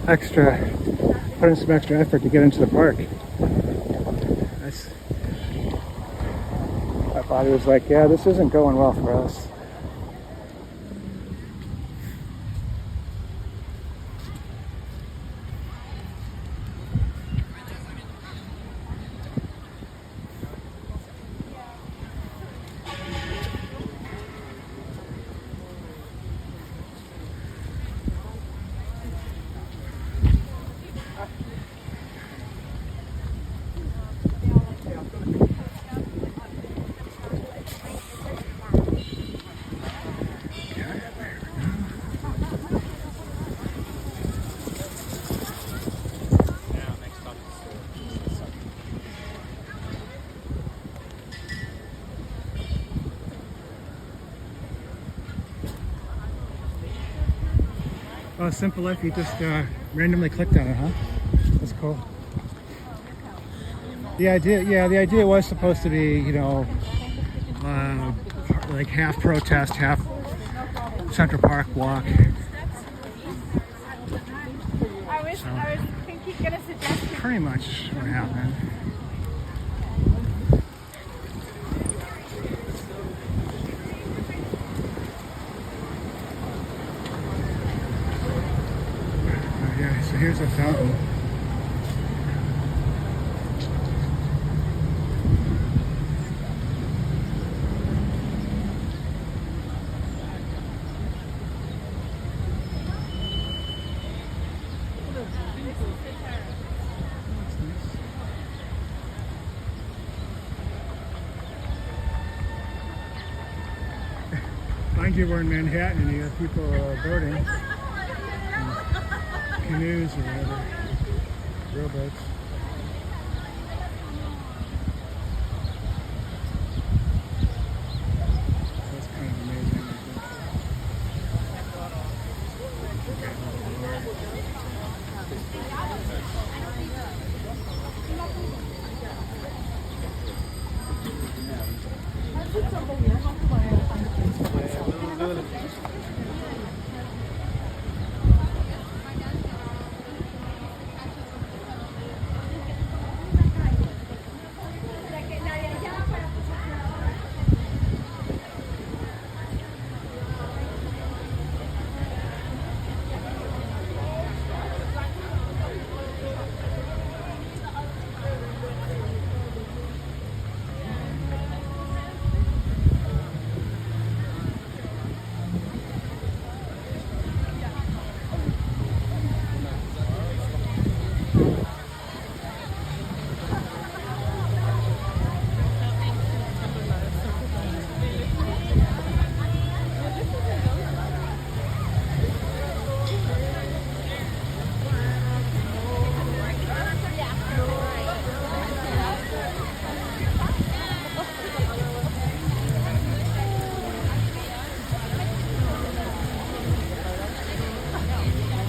extra, put in some extra effort to get into the park. Body was like, yeah, this isn't going well for us. Oh, Simple Life, you just randomly clicked on it, huh? That's cool. The idea was supposed to be, you know, like half protest, half Central Park walk. I was thinking, gonna suggest. Pretty much what happened. Yeah, so here's a fountain. Mind you, we're in Manhattan and you have people boating in canoes or whatever, rowboats. That's kind of amazing, I think.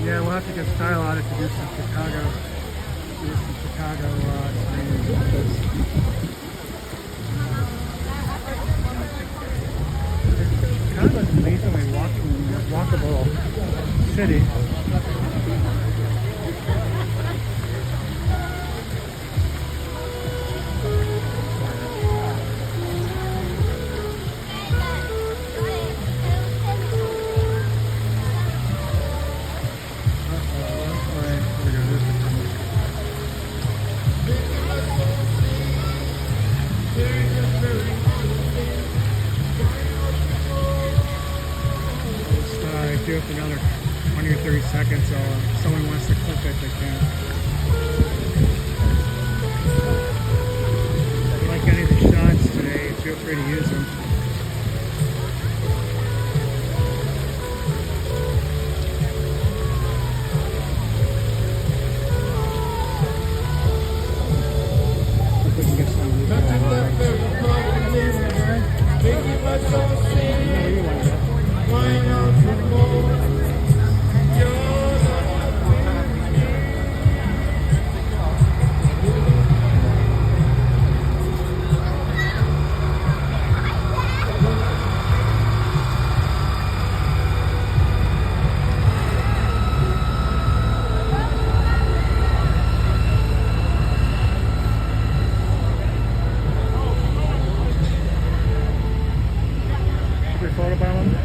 Yeah, we'll have to get Style out to do some Chicago training. It's kind of an amazingly walkable city. Do it for another 20 or 30 seconds. So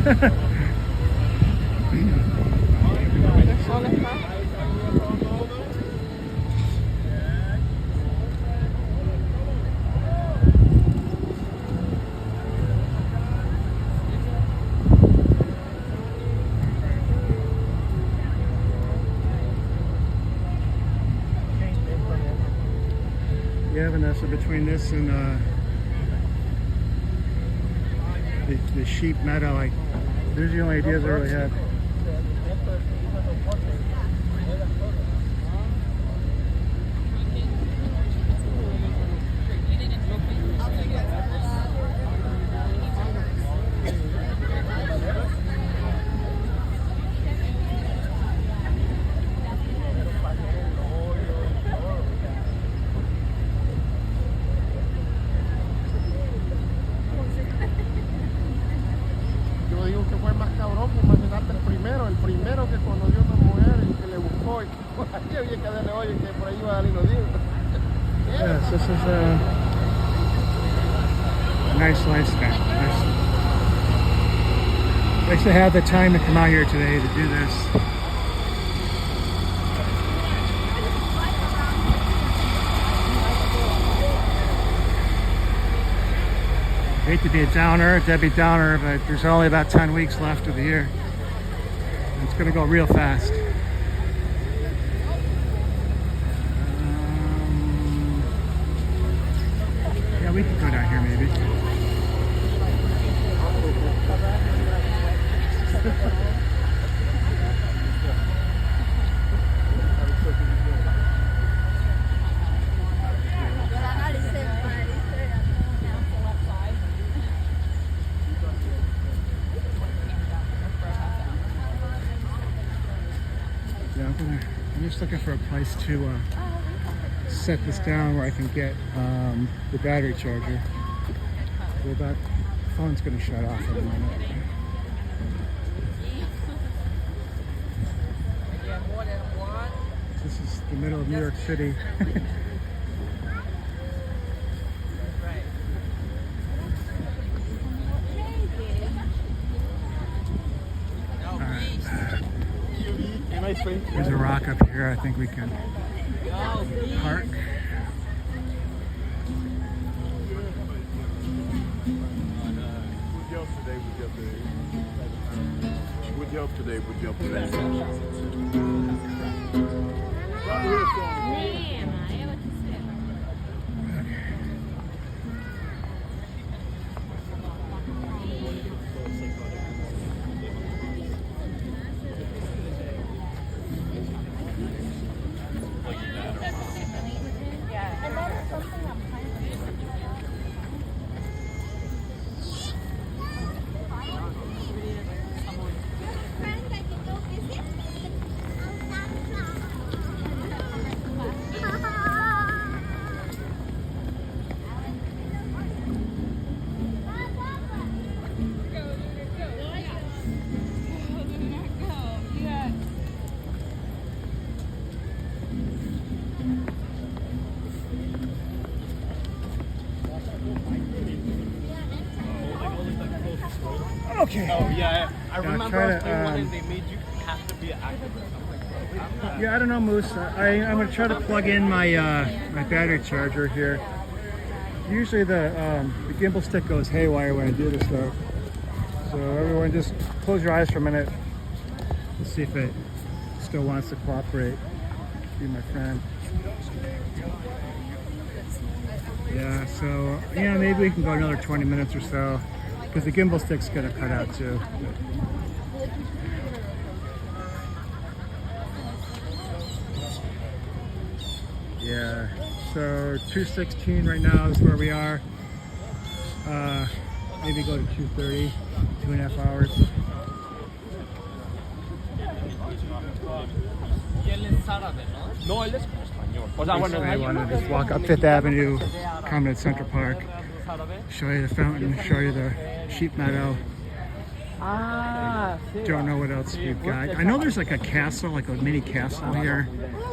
Yeah, Vanessa, between this and the sheep meadow, those are the only ideas I really had. Yo digo que fue más cabrón que imaginarte el primero que conoció a una mujer y que le buscó y que por ahí había que darle oye que por ahí iba a dar y lo digo. Yes, this is a nice lifestyle. Nice to have the time to come out here today to do this. Hate to be a downer, Debbie Downer, but there's only about 10 weeks left of the year. It's going to go real fast. Yeah, we could go down here maybe. Yeah, I'm just looking for a place to set this down where I can get the battery charger. So the phone's going to shut off in a minute. This is the middle of New York City. There's a rock up here. I think we can park. Good job today. Okay. Oh yeah, I remember try us to, playing one and they made you have to be an activist. Yeah, I don't know, Moose. I'm going to try to plug in my my battery charger here. Usually the gimbal stick goes haywire when I do this stuff. So everyone just close your eyes for a minute. Let's see if it still wants to cooperate. Be my friend. Yeah, so yeah, maybe we can go another 20 minutes or so because the gimbal stick's going to cut out too. Yeah, so 2:16 right now is where we are. Maybe go to 2:30, 2.5 hours. No, él es como español. O sea, bueno, Basically, I want to just walk up Fifth Avenue, come to Central Park, show you the fountain, show you the sheep meadow. Don't know what else we've got. I know there's like a castle, like a mini castle here.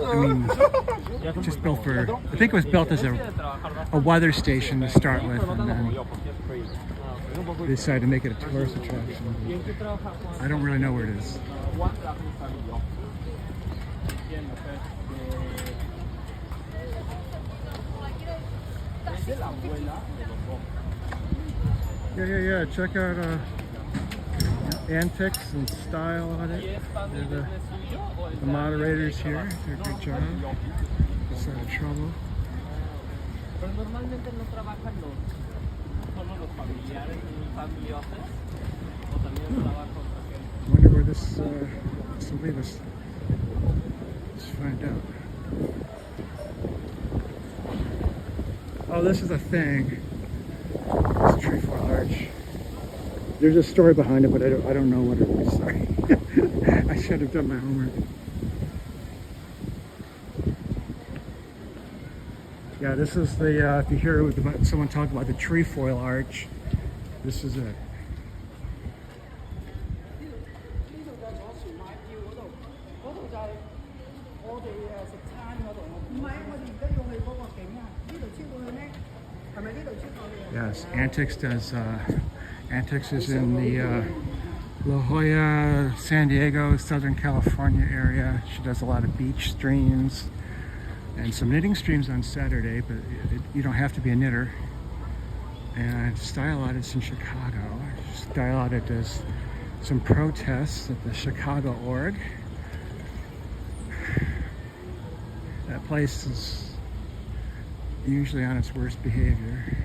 I mean, just built for, I think it was built as a weather station to start with. And then They decided to make it a tourist attraction. I don't really know where it is. Yeah. Check out Antics and Style Audit. They're the moderators here. They're a good job. Just out of trouble. Pero normalmente no trabajan solo los familiares y family office, o también trabaja otra gente. I wonder where this will lead us. Let's find out. Oh, this is a thing. It's a trefoil arch. There's a story behind it, but I don't know what it is. Sorry. I should have done my homework. Yeah, this is the, if you hear someone talk about the trefoil arch, this is it. Yes, Antics does, Antics is in the La Jolla, San Diego, Southern California area. She does a lot of beach streams and some knitting streams on Saturday, but you don't have to be a knitter. And Style Audit's in Chicago. Style Audit does some protests at the Chicago org. That place is usually on its worst behavior.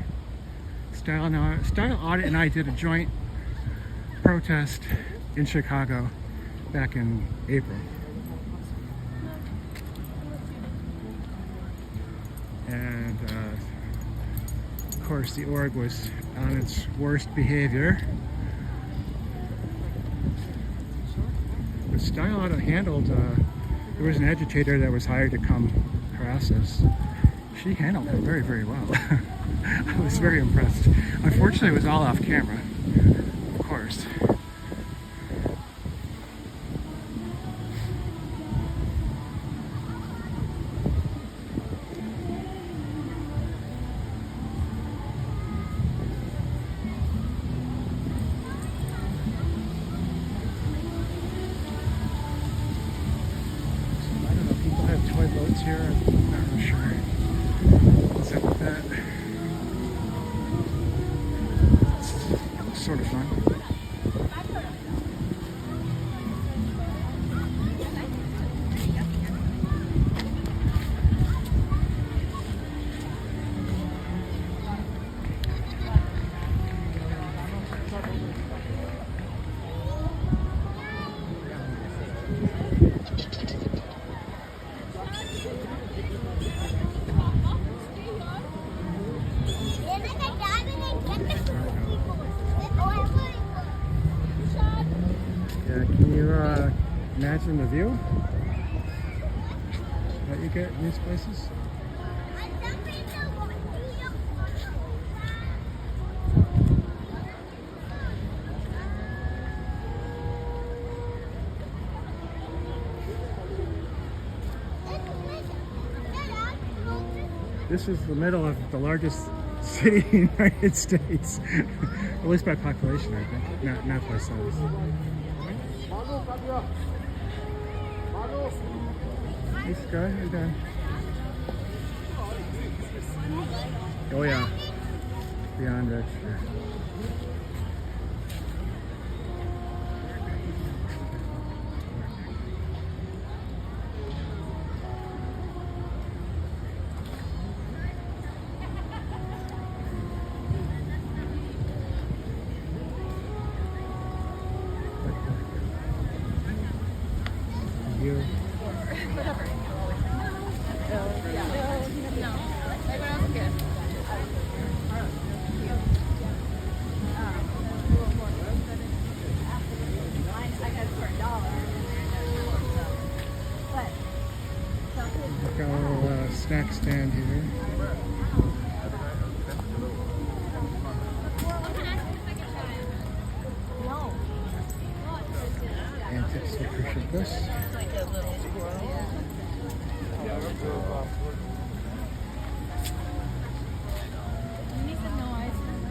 Style Audit and I did a joint protest in Chicago back in April. And of course the org was on its worst behavior. But Style Audit handled, there was an agitator that was hired to come harass us. She handled it very, very well. I was very impressed. Unfortunately, it was all off camera, of course. I don't know, people have toy boats here. I'm not really sure what's up with that. It's sort of fun. Yeah, can you imagine the view that you get in these places? This is the middle of the largest city in the United States, at least by population, I think, not by size. Hey Scott, how you doing? Oh yeah, beyond that, sure. You. Got a little snack stand here. Antics, we appreciate this. Like a little squirrel. You need some no ice cream.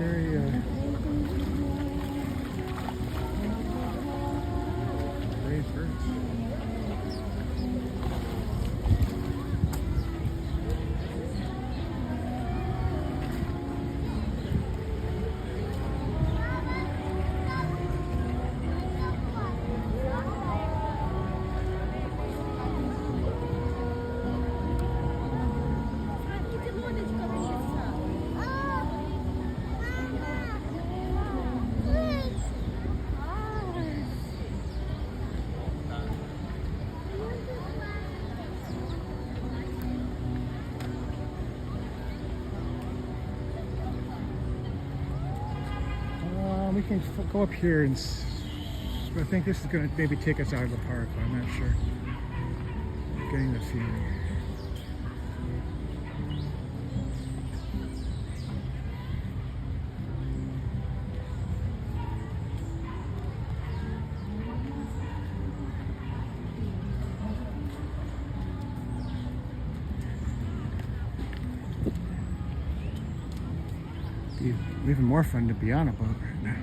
very raised birds. We can go up here and I think this is going to maybe take us out of the park, but I'm not sure. I'm getting the feeling. Even more fun to be on a boat right now.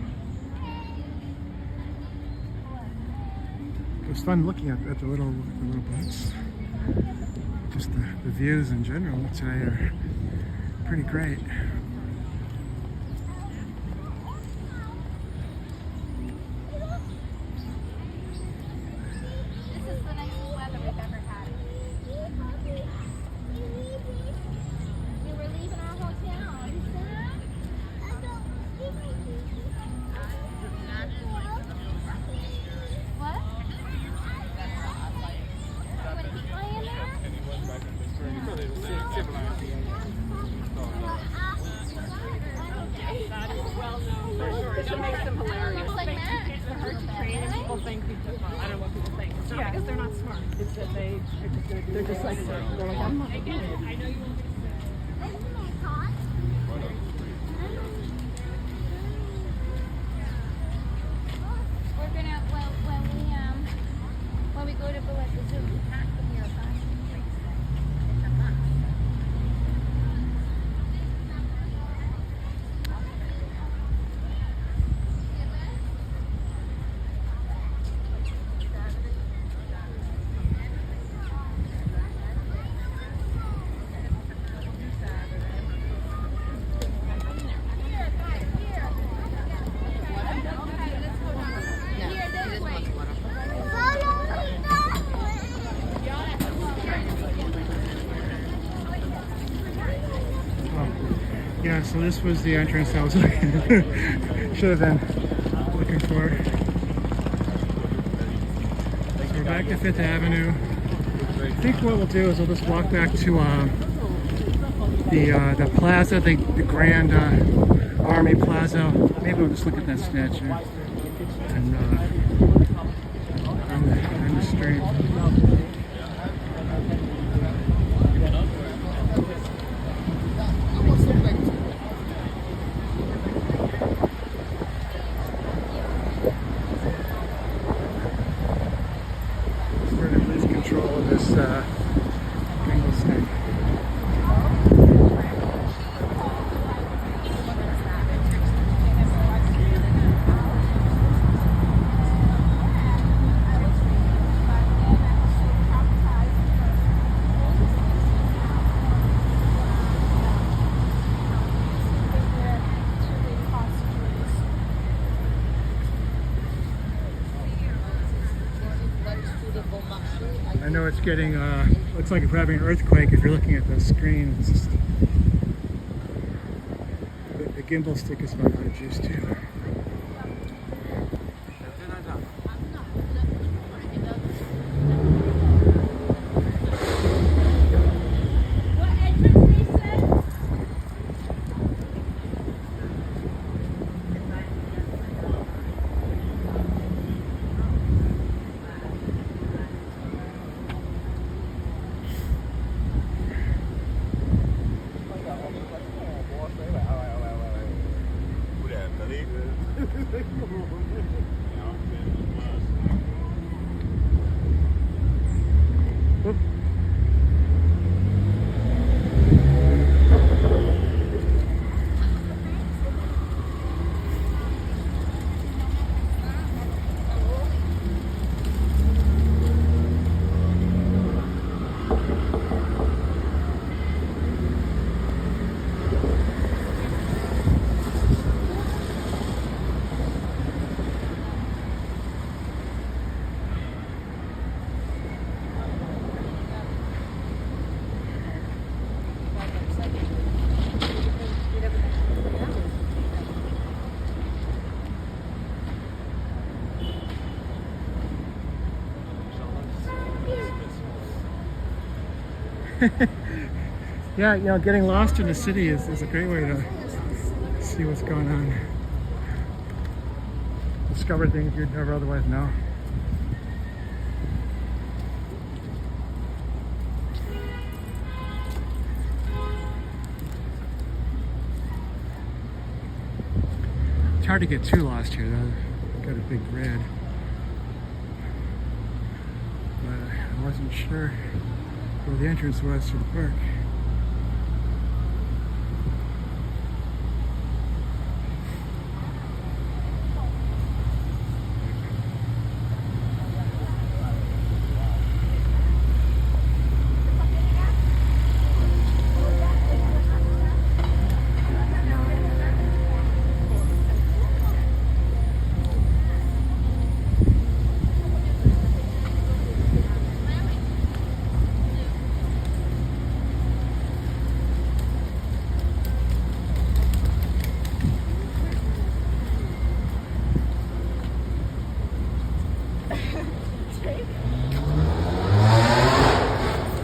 It was fun looking at the little boats. Just the views in general today are pretty great. This is the nicest weather we've ever had. We were leaving our hotel. What? You want to keep playing That makes them hilarious. Looks like Matt. It's hard to train and people think I don't know what people think. It's not because they're not smart. It's that they're just like I'm not. I get it. I know you won't get sick. We're gonna when we go to go at the zoo, we have to hear about it. It's a month. Yeah, so this was the entrance I was looking should have been looking for. So we're back to Fifth Avenue. I think what we'll do is we'll just walk back to the plaza, the Grand Army Plaza. Maybe we'll just look at that statue and on the street. We're going to lose control of this Bengal stick. I know it's getting, looks like we're having an earthquake if you're looking at the screen. It's just, the gimbal stick is about out of juice too. Yeah, you know, getting lost in the city is a great way to see what's going on. Discover things you'd never otherwise know. It's hard to get too lost here though. Got a big grid. But I wasn't sure where the entrance was to the park.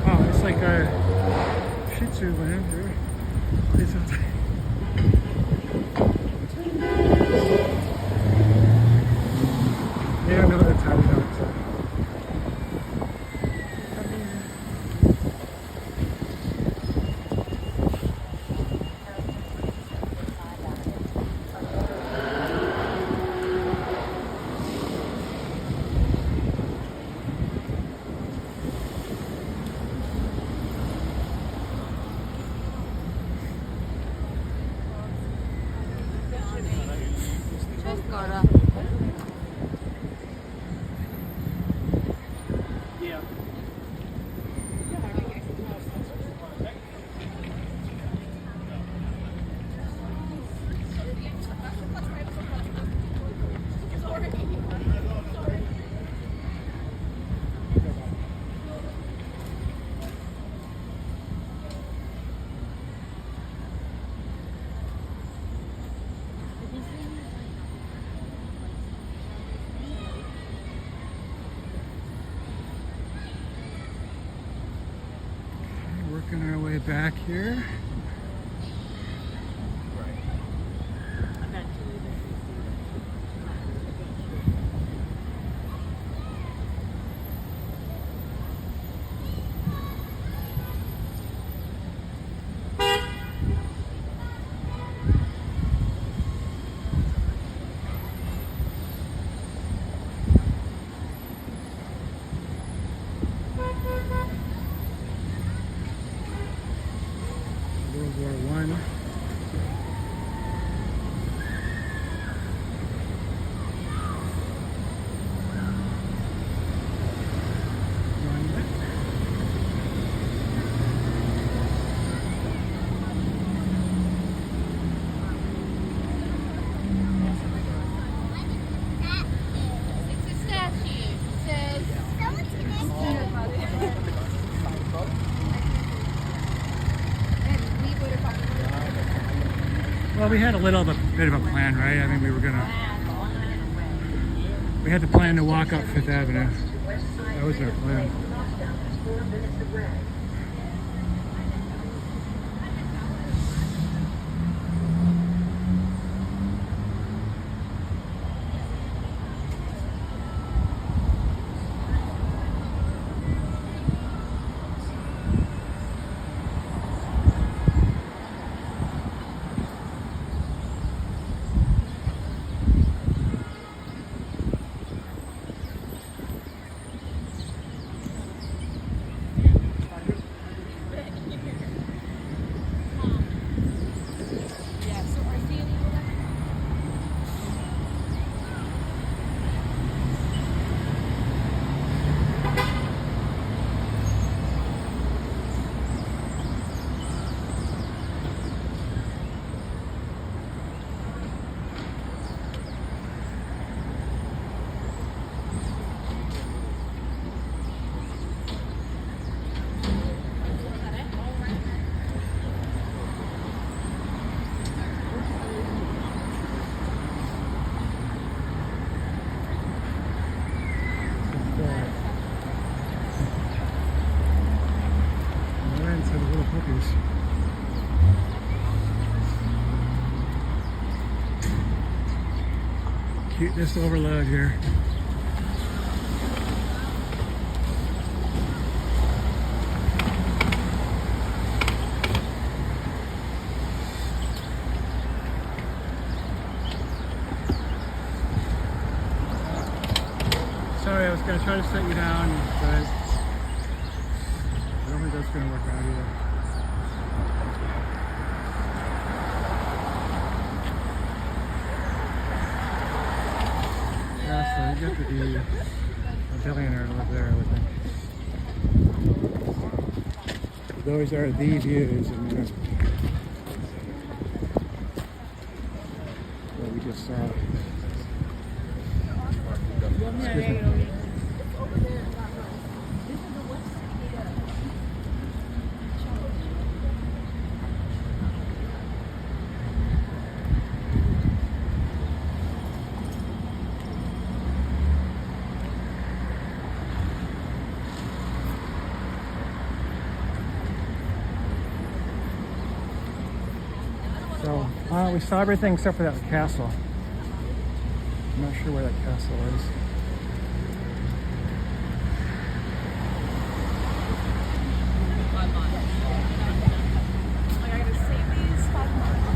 Oh, it's like a Shih Tzu land here. It's yeah, no, that's how we know it's. Just gotta. Yeah. Working our way back here. World War I. It's a statue. It says, Well, we had a little bit of a plan, right? I mean, we had the plan to walk up Fifth Avenue. That was our plan. keep this overload here. Sorry, I was going to try to set you down, but I don't think that's going to work out either. Yeah, so you have to be a billionaire to live there, I would think. Those are the views, and what we just saw. Excuse me. So we saw everything except for that castle. I'm not sure where that castle is. Like, I gotta save these 5 months.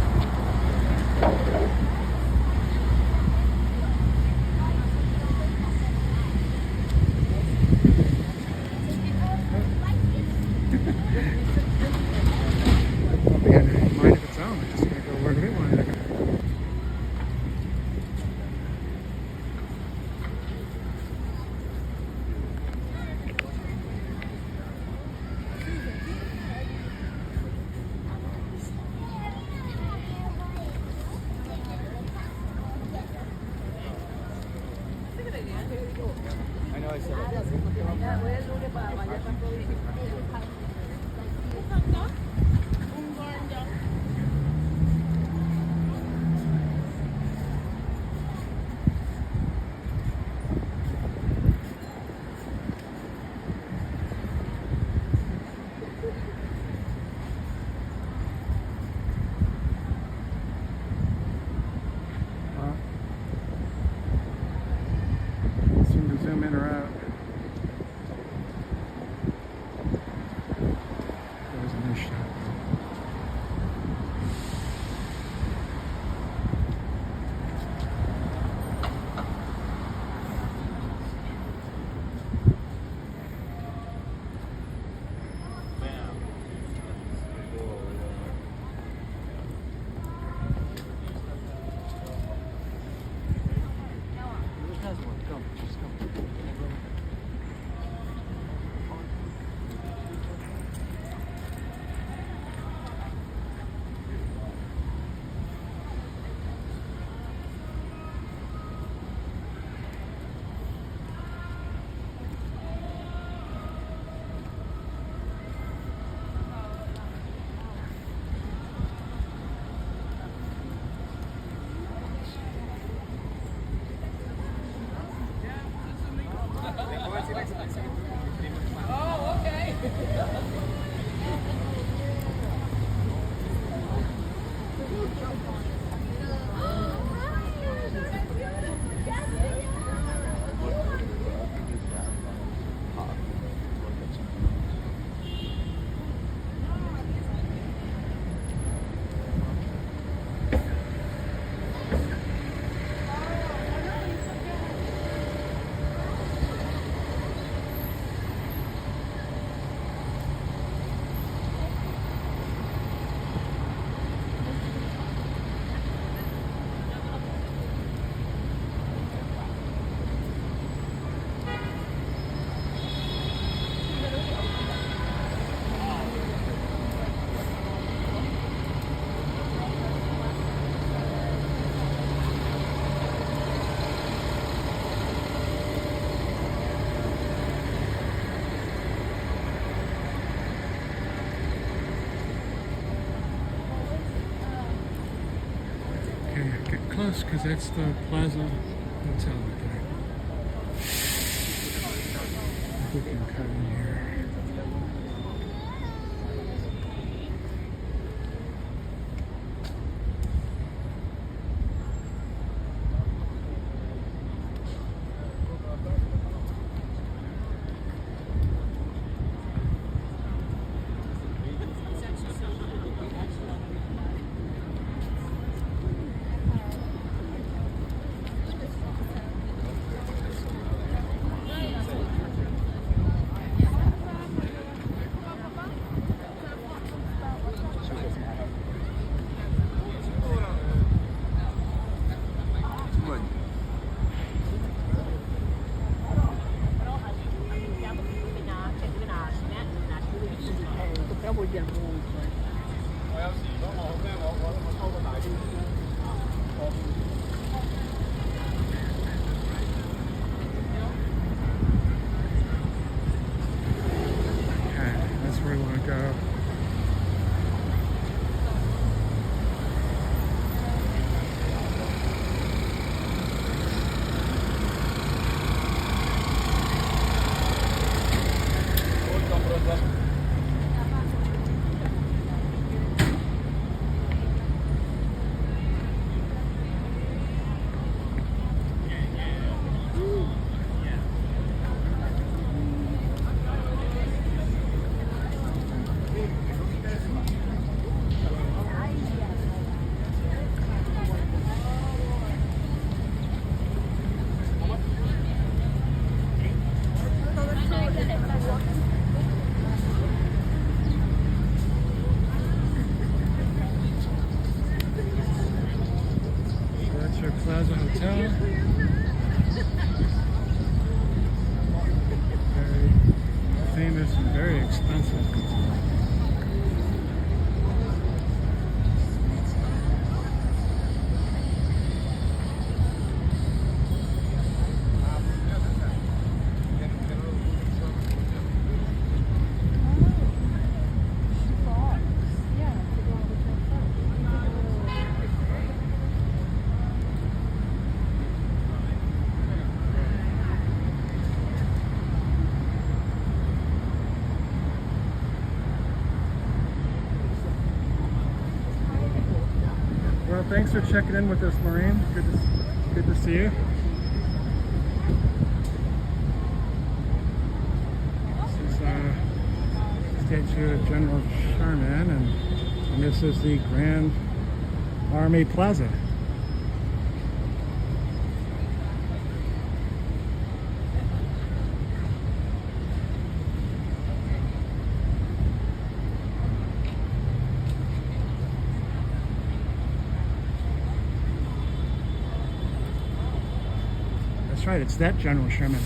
Won't be in mind of its own. It's just gonna go wherever it wanted to go. I know I said it. Seem to zoom in or out. There's a nice shot. Get close, because that's the Plaza Hotel right there. We can cut in here. Plaza Hotel. Very famous and very expensive. Well, thanks for checking in with us, Maureen. Good to see you. This is a statue of General Sherman, and this is the Grand Army Plaza. That's right, it's that General Sherman.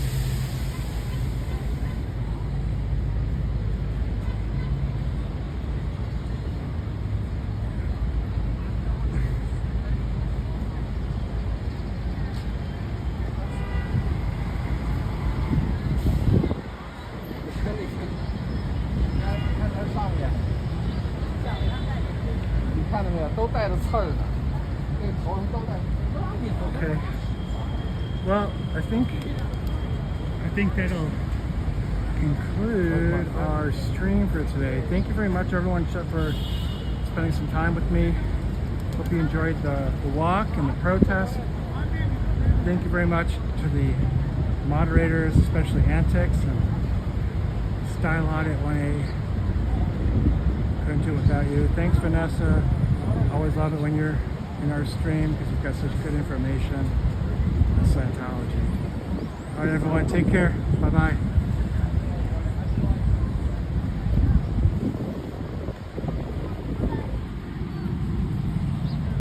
Okay. Well, I think that'll conclude our stream for today. Thank you very much, everyone, for spending some time with me. Hope you enjoyed the walk and the protest. Thank you very much to the moderators, especially Antics and Style Audit 1A. Couldn't do it without you. Thanks, Vanessa. Always love it when you're in our stream because you've got such good information on Scientology. All right, everyone, take care. Bye-bye.